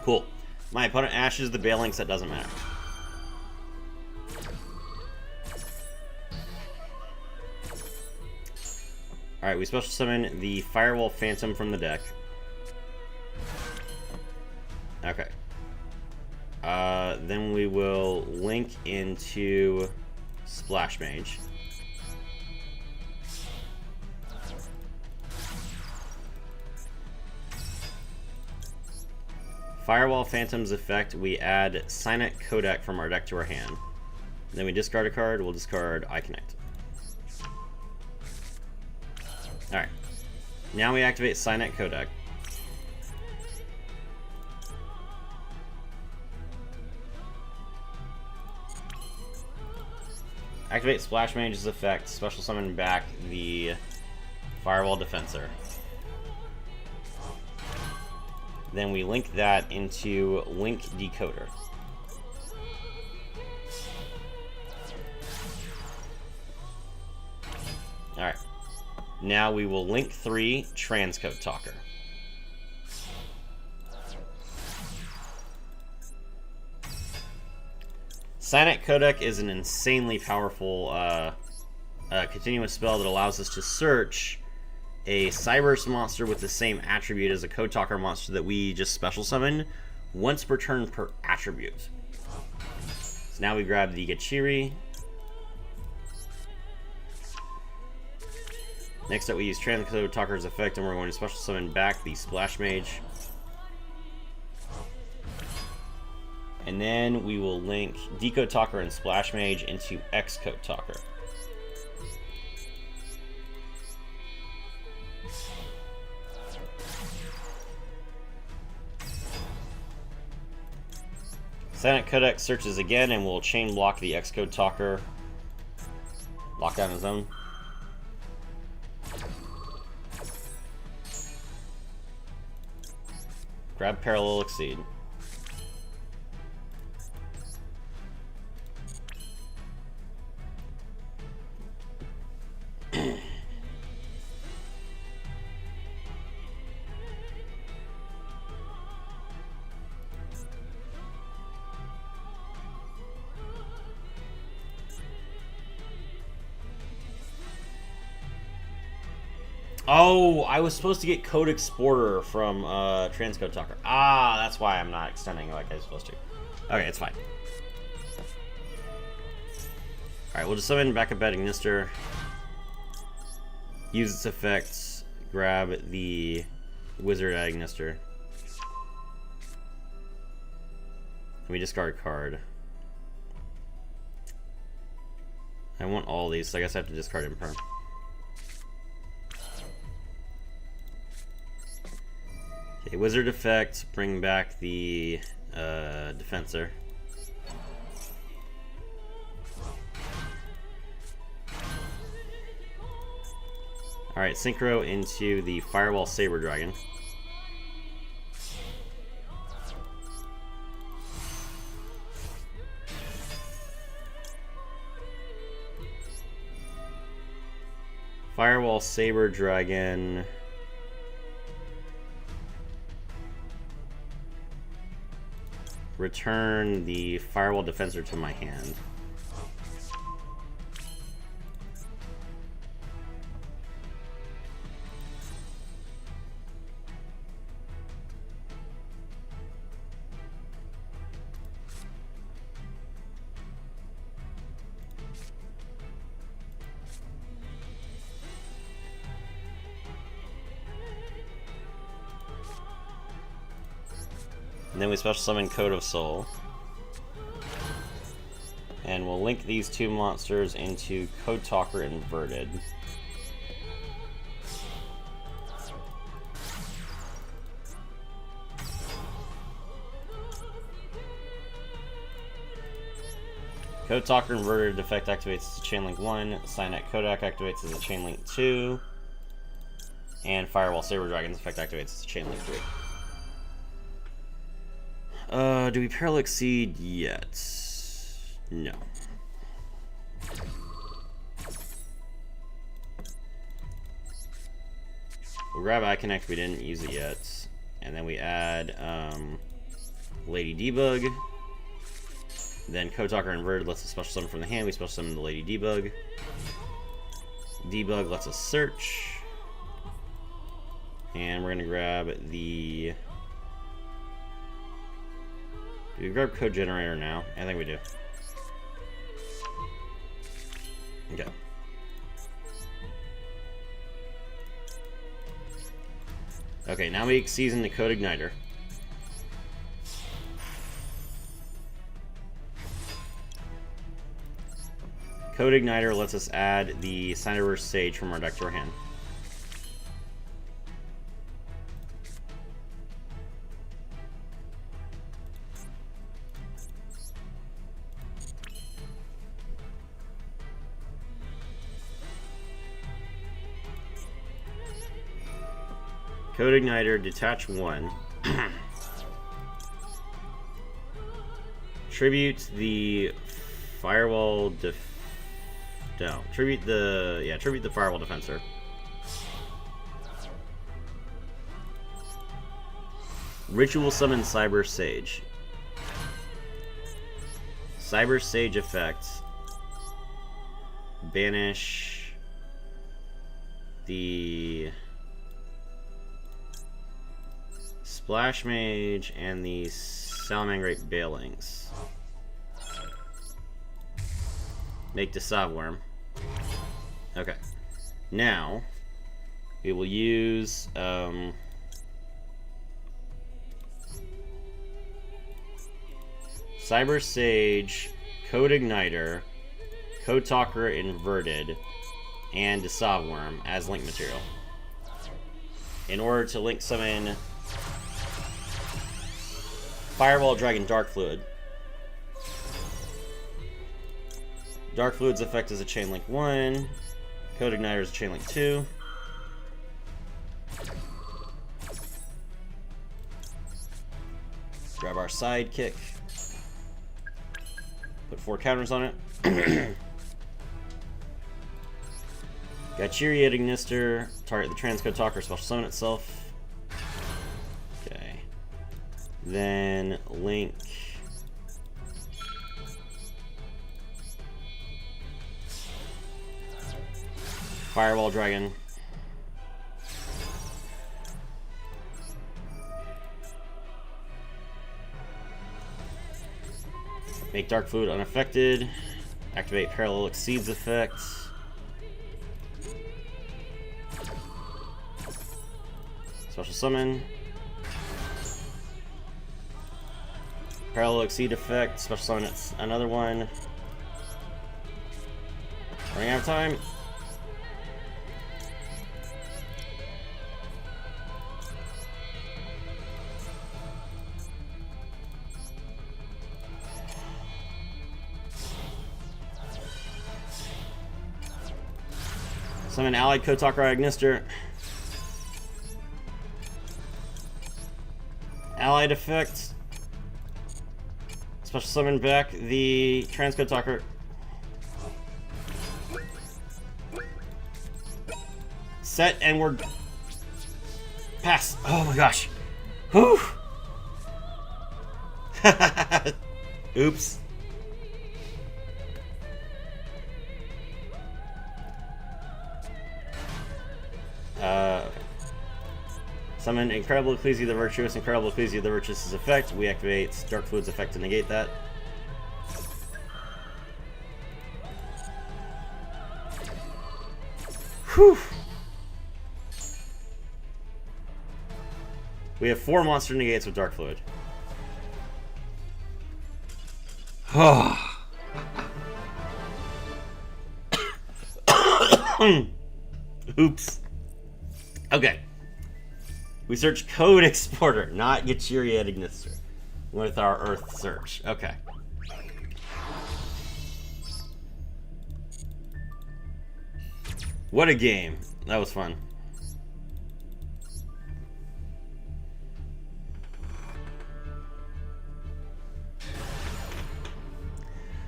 Cool. My opponent ashes the Balinks, that doesn't matter. Alright, we special summon the Firewall Phantom from the deck. Okay. Then we will link into Splash Mage. Firewall Phantom's effect, we add Signet Codec from our deck to our hand. Then we discard a card, we'll discard Eye Connect. Alright. Now we activate Signet Codec. Activate Splash Mage's effect, special summon back the Firewall Defensor. Then we link that into Link Decoder. Alright. Now we will link 3 Transcode Talker. Signet Codec is an insanely powerful continuous spell that allows us to search a Cyberse monster with the same attribute as a Code Talker monster that we just special summon once per turn per attribute. So now we grab the Gachiri. Next up we use Transcode Talker's effect and we're going to special summon back the Splash Mage. And then we will link Decode Talker and Splash Mage into Xcode Talker. Signet Codec searches again and we'll chain block the Xcode Talker. Lock down his own. Grab Parallel Exceed. Oh, I was supposed to get Code Exporter from Transcode Talker. Ah, that's why I'm not extending like I was supposed to. Okay, it's fine. Alright, we'll just summon back a Bed Ignister. Use its effects. Grab the Wizard Ignister. we discard a card. I want all these, so I guess I have to discard Imperm. Okay, Wizard effect, bring back the Defensor. Alright, Synchro into the Firewall Saber Dragon. Firewall Saber Dragon. Return the Firewall Defensor to my hand. And then we special summon Code of Soul. And we'll link these two monsters into Code Talker Inverted. Code Talker Inverted effect activates as a Chainlink 1. Signet Kodak activates as a Chainlink 2. And Firewall Saber Dragon's effect activates as a Chainlink 3. Do we Peril Exceed yet? No. We'll grab Eye Connect, we didn't use it yet. And then we add Lady Debug. Then Code Talker Inverted lets us special summon from the hand. We special summon the Lady Debug. Debug lets us search. And we're gonna grab the... Do we grab Code Generator now? I think we do. Okay. Okay, now we season the Code Igniter. Code Igniter lets us add the Cyberverse Sage from our deck to our hand. Code Igniter, detach 1. Tribute the Firewall tribute the Firewall Defensor. Ritual summon Cyber Sage. Cyber Sage effect. Banish the Splash Mage and the Salamangreat Balings. Make the Sovworm. Okay. Now, we will use Cyber Sage, Code Igniter, Code Talker Inverted, and the Sovworm as link material. In order to link summon Firewall Dragon Darkfluid. Darkfluid's effect is a Chainlink 1. Code Igniter is a Chainlink 2. Grab our sidekick. Put 4 counters on it. Gachiriate Ignister. Target the Transcode Talker, special summon itself. Okay. Then link Firewall Dragon. Make Darkfluid unaffected. Activate Parallel Exceeds effect. Special summon. Parallel Exceed effect, special summon it's another one. Running out of time. Summon Allied Kotalker Agnister. Allied effect. Special summon back the Trans-Kotalker. Set and we're pass. Oh my gosh. Whew. Oops. Okay. Summon Incredible Ecclesia the Virtuous. Incredible Ecclesia the Virtuous' effect. We activate Darkfluid's effect to negate that. Whew. We have 4 monster negates with Darkfluid. Oops. Okay. We search Code Exporter, not Gachiri Ignister, with our Earth search. Okay. What a game. That was fun.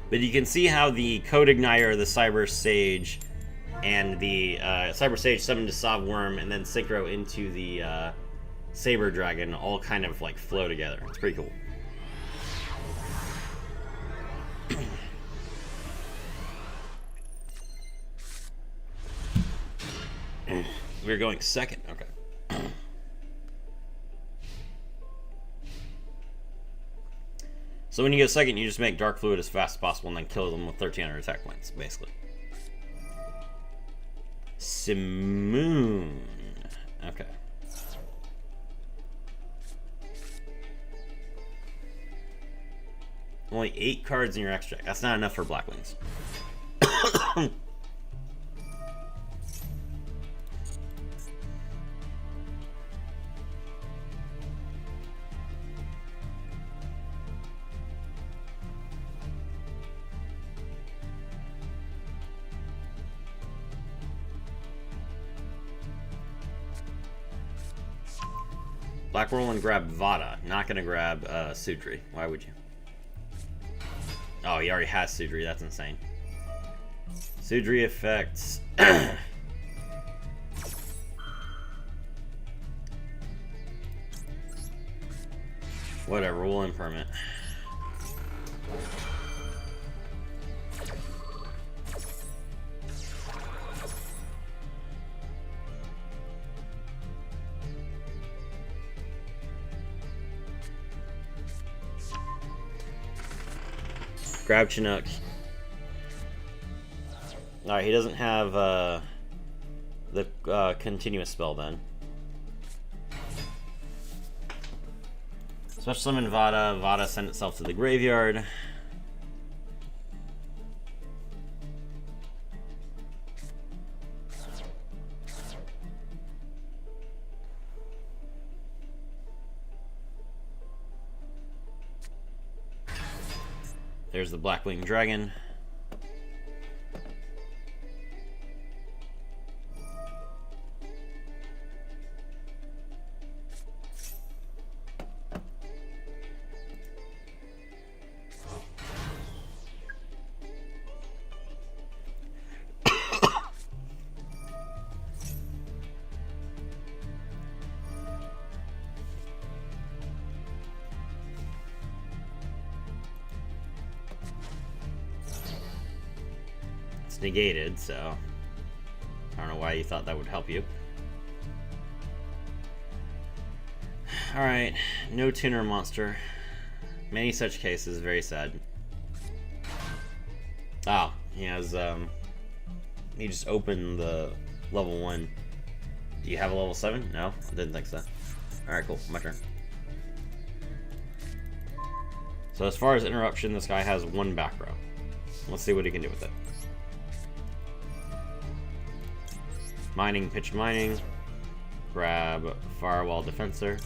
But you can see how the Code Igniter, the Cyber Sage, and the Cyber Sage summoned to Sob Worm and then synchro into the Saber Dragon all kind of like flow together. It's pretty cool. We're going second. Okay. So when you go second, you just make Darkfluid as fast as possible and then kill them with 1,300 attack points, basically. Simoon. Okay. Only 8 cards in your extract. That's not enough for Blackwings. Black Whirlwind grab Vada. Not gonna grab Sudri. Why would you? Oh, he already has Sudri. That's insane. Sudri effects. Whatever, we'll impermanent. Grab Chinook. Alright, he doesn't have the continuous spell then. Special summon Vada. Vada send itself to the graveyard. There's the Blackwing Dragon. Negated, so I don't know why you thought that would help you. Alright, no tuner monster. Many such cases, very sad. Oh, he has he just opened the level 1. Do you have a level 7? No? I didn't think so. Alright, cool. My turn. So as far as interruption, this guy has 1 back row. Let's see what he can do with it. Mining, pitch mining. Grab Firewall Defensor.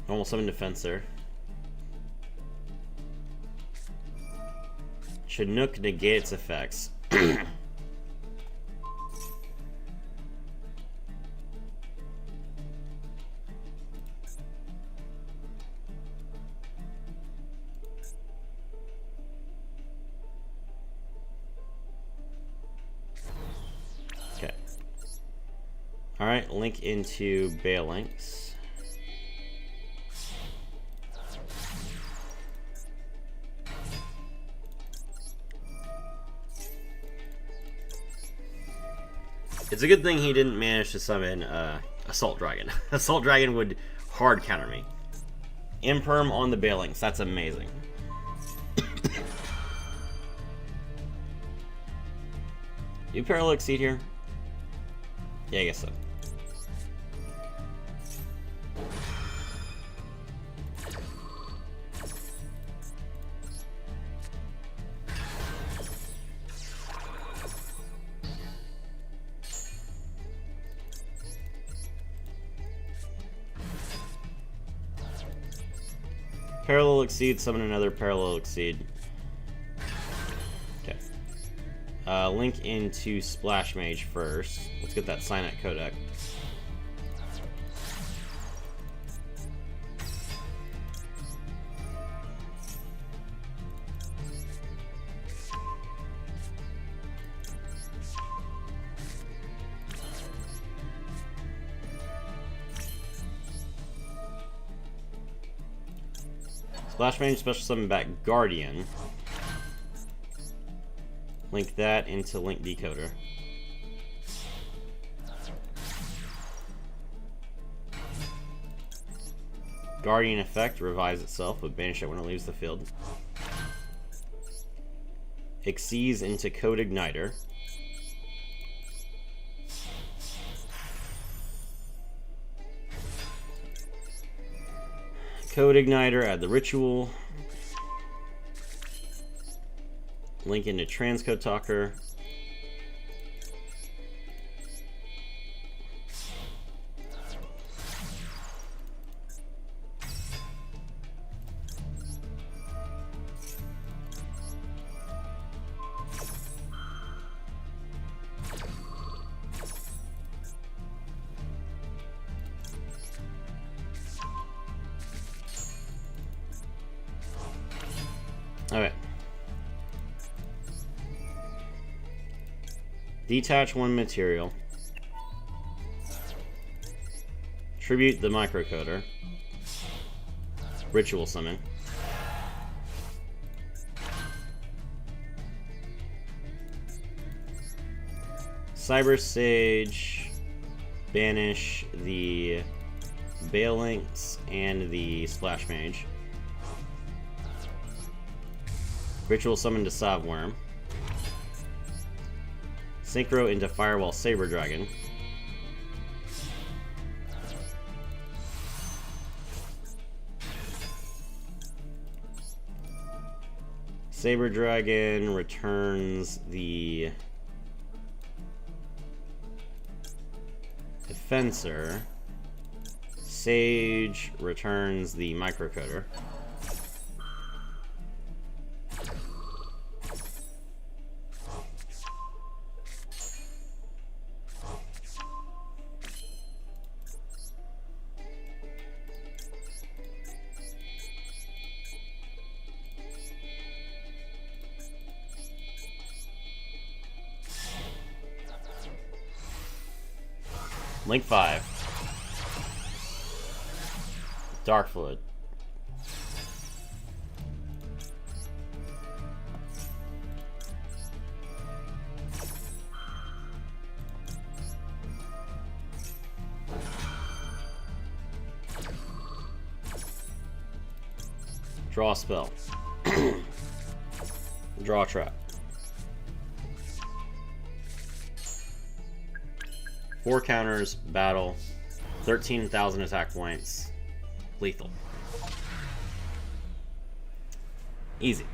Normal summon Defensor. Chinook negate its effects. Okay. Alright, link into Balinks. It's a good thing he didn't manage to summon Assault Dragon. Assault Dragon would hard counter me. Imperm on the Balinks, that's amazing. You Parallel Exceed here? Yeah, I guess so. Parallel Exceed, summon another Parallel Exceed. Okay. Link into Splash Mage first. Let's get that Signet Codec. Splash Mage, special summon back Guardian. Link that into Link Decoder. Guardian effect revives itself, but banish it when it leaves the field. Exceeds into Code Igniter. Code Igniter, add the Ritual. Link into Transcode Talker. Okay. Detach 1 material. Tribute the microcoder. Ritual summon. Cyber Sage. Banish the Balinks and the Splash Mage. Ritual summon to Savworm. Synchro into Firewall Saber Dragon. Saber Dragon returns the Defensor. Sage returns the Microcoder. Link 5. Darkfluid. Draw a spell. Draw a trap. 4 counters, battle, 13,000 attack points, lethal. Easy.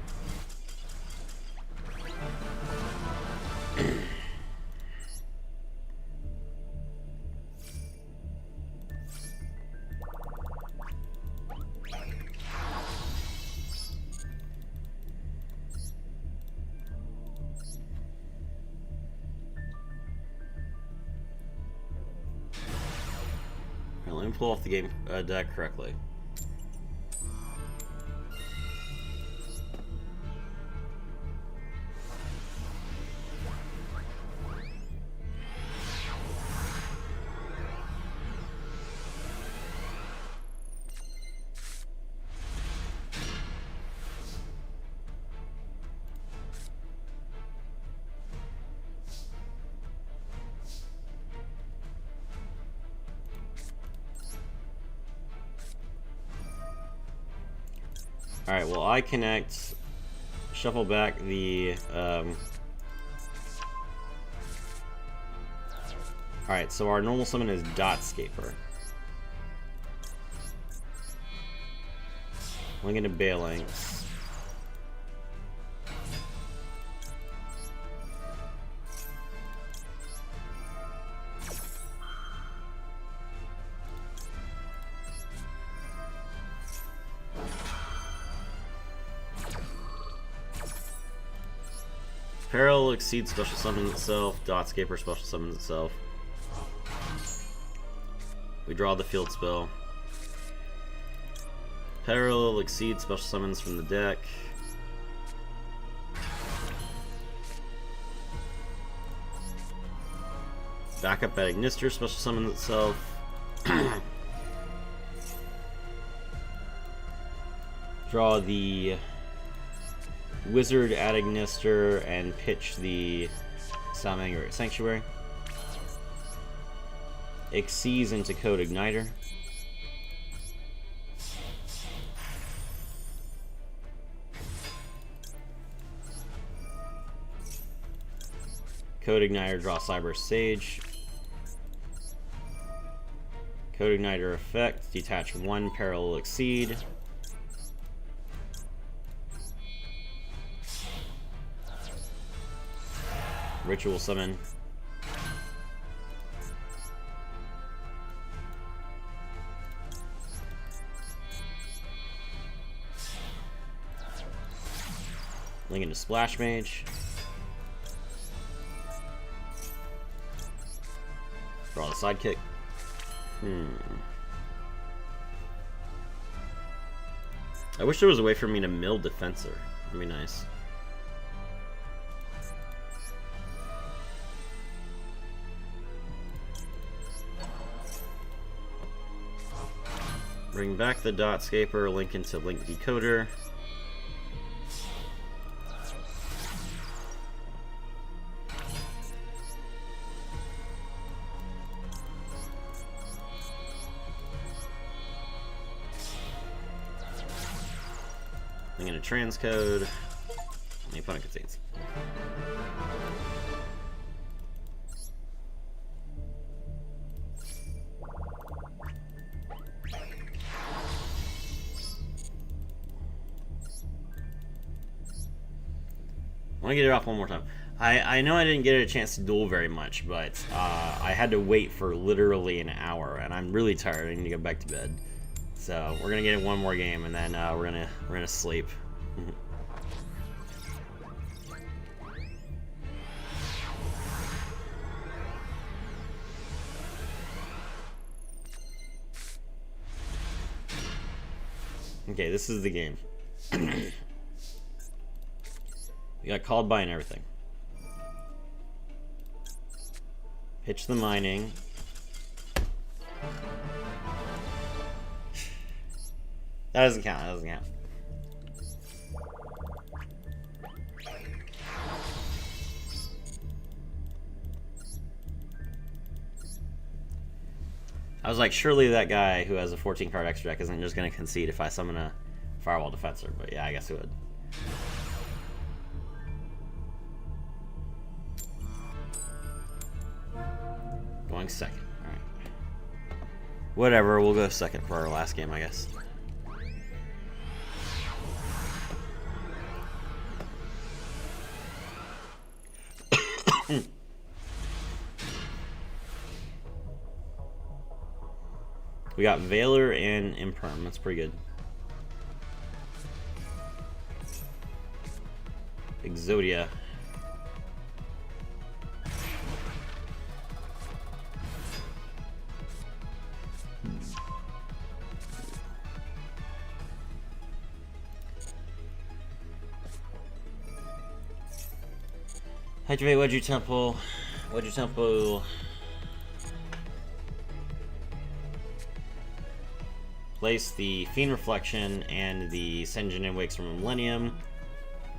Let me pull off the game deck correctly. Alright, well, I connect, shuffle back the, Alright, so our normal summon is Dotscaper. Link into Balinks. Peril exceeds special summons itself. Dotscaper special summons itself. We draw the field spell. Peril exceeds special summons from the deck. Backup at Ignister special summons itself. Draw the Wizard at Ignister and pitch the Salamander Sanctuary. Exceeds into Code Igniter. Code Igniter, draw Cyber Sage. Code Igniter effect, detach 1 Peril Exceed. Ritual summon. Link into Splash Mage. Draw the Sidekick. I wish there was a way for me to mill Defensor. That'd be nice. Bring back the Dotscaper, link into Link Decoder. Link into Transcode. The opponent concedes. I want to get it off one more time. I know I didn't get a chance to duel very much, but I had to wait for literally an hour, and I'm really tired. I need to go back to bed. So we're gonna get in one more game, and then we're gonna sleep. Okay, this is the game. We got called by and everything. Pitch the mining. That doesn't count. That doesn't count. I was like, surely that guy who has a 14 card extra deck isn't just going to concede if I summon a Firewall Defensor, but yeah, I guess it would. going second. Alright. Whatever, we'll go second for our last game, I guess. We got Valor and Imperm. That's pretty good. Exodia. Activate Wedgie Temple. Wedgie Temple. Place the Fiend Reflection and the Senjin and Wakes from Millennium.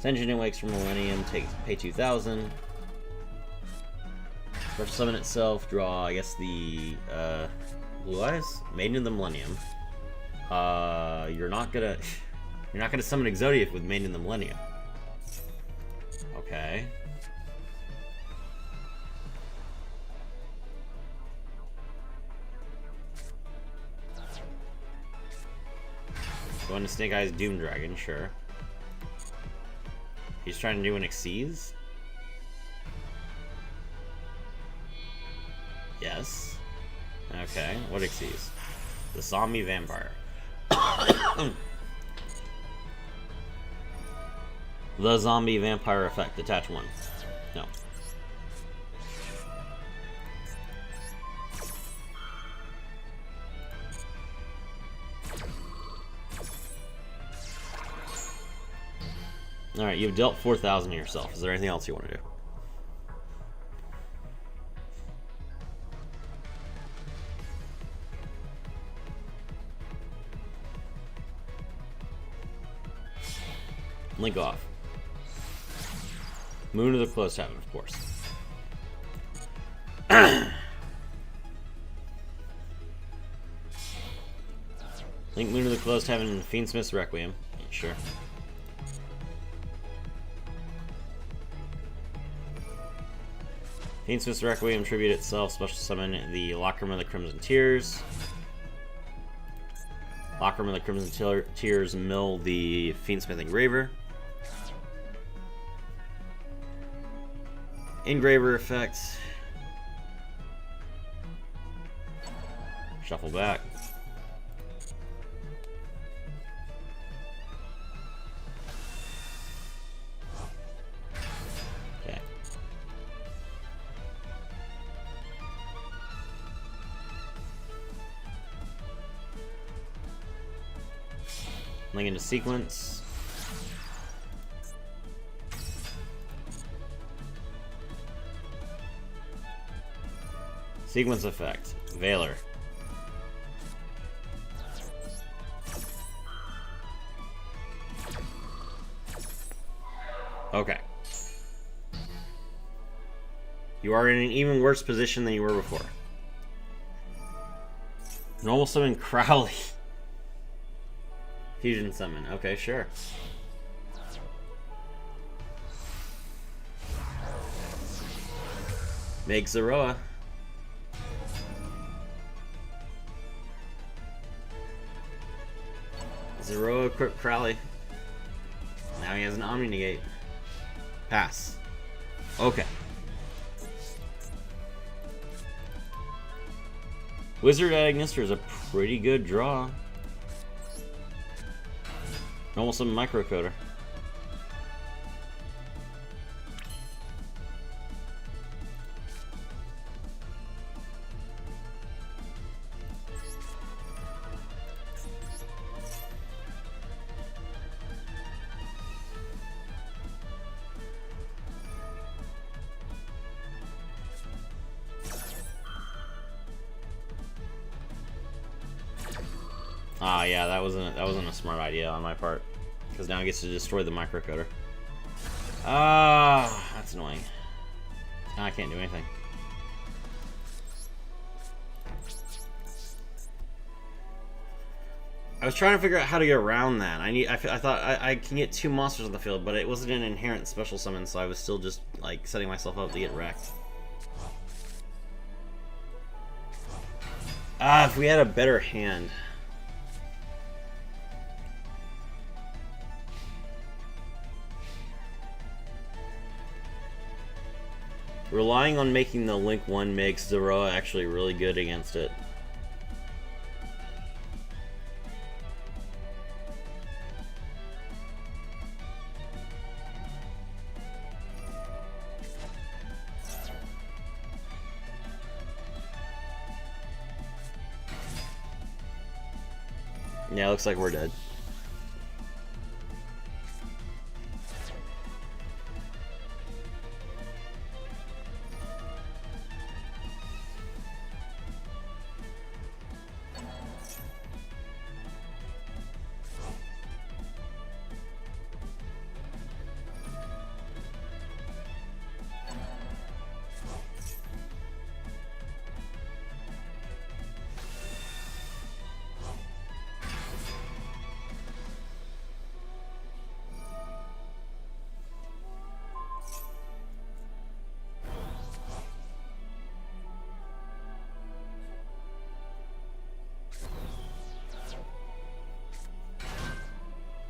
Senjin and Wakes from Millennium, pay 2,000. First summon itself, draw, I guess, the Blue Eyes? Maiden of the Millennium. You're not gonna summon Exodia with Maiden of the Millennium. Okay. Going to Snake Eyes Doom Dragon, sure. He's trying to do an Xyz? Yes. Okay, what Xyz? The Zombie Vampire. The Zombie Vampire effect, attach 1. No. Alright, you've dealt 4,000 to yourself. Is there anything else you want to do? Link off. Moon of the Closed Heaven, of course. Link Moon of the Closed Heaven and Fiendsmith's Requiem. Yeah, sure. Fiendsmith's Requiem, tribute itself, special summon the Locker Room of the Crimson Tears. Locker Room of the Crimson Tears, mill the Fiendsmith Engraver. Engraver effect. Shuffle back. Okay. Link into sequence. Sequence effect. Valor. Okay. You are in an even worse position than you were before. Normal summon Crowley. Fusion summon. Okay, sure. Make Zeroa. Zeroa equip Crowley. Now he has an Omni Negate. Pass. Okay. Wizard Agnister is a pretty good draw. Almost a microcoder. Ah, yeah, that wasn't a smart idea on my part, because now it gets to destroy the microcoder. Ah, that's annoying. Now I can't do anything. I was trying to figure out how to get around that. I thought I can get 2 monsters on the field, but it wasn't an inherent special summon, so I was still just like setting myself up to get wrecked. If we had a better hand. Relying on making the Link 1 makes Zoroa actually really good against it. Yeah, looks like we're dead.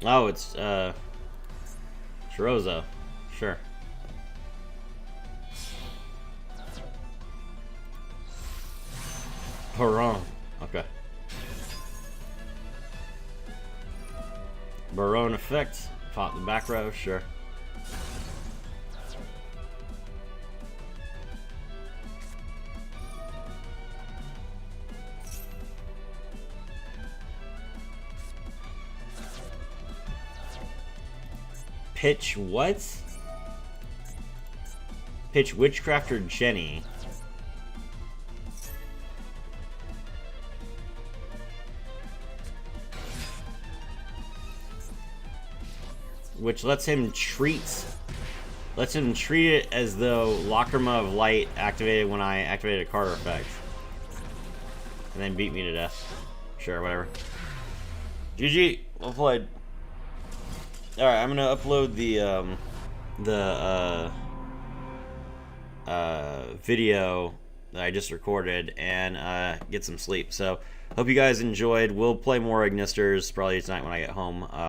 Oh, it's Shirozo. Sure. Baron. Okay. Baron effect. Pop the back row. Sure. Pitch what? Pitch Witchcrafter Jenny. Which lets him treat it as though Lacrima of Light activated when I activated a card effect. And then beat me to death. Sure, whatever. GG, well played. Alright, I'm gonna upload the video that I just recorded and get some sleep. So, hope you guys enjoyed. We'll play more Ignisters probably tonight when I get home.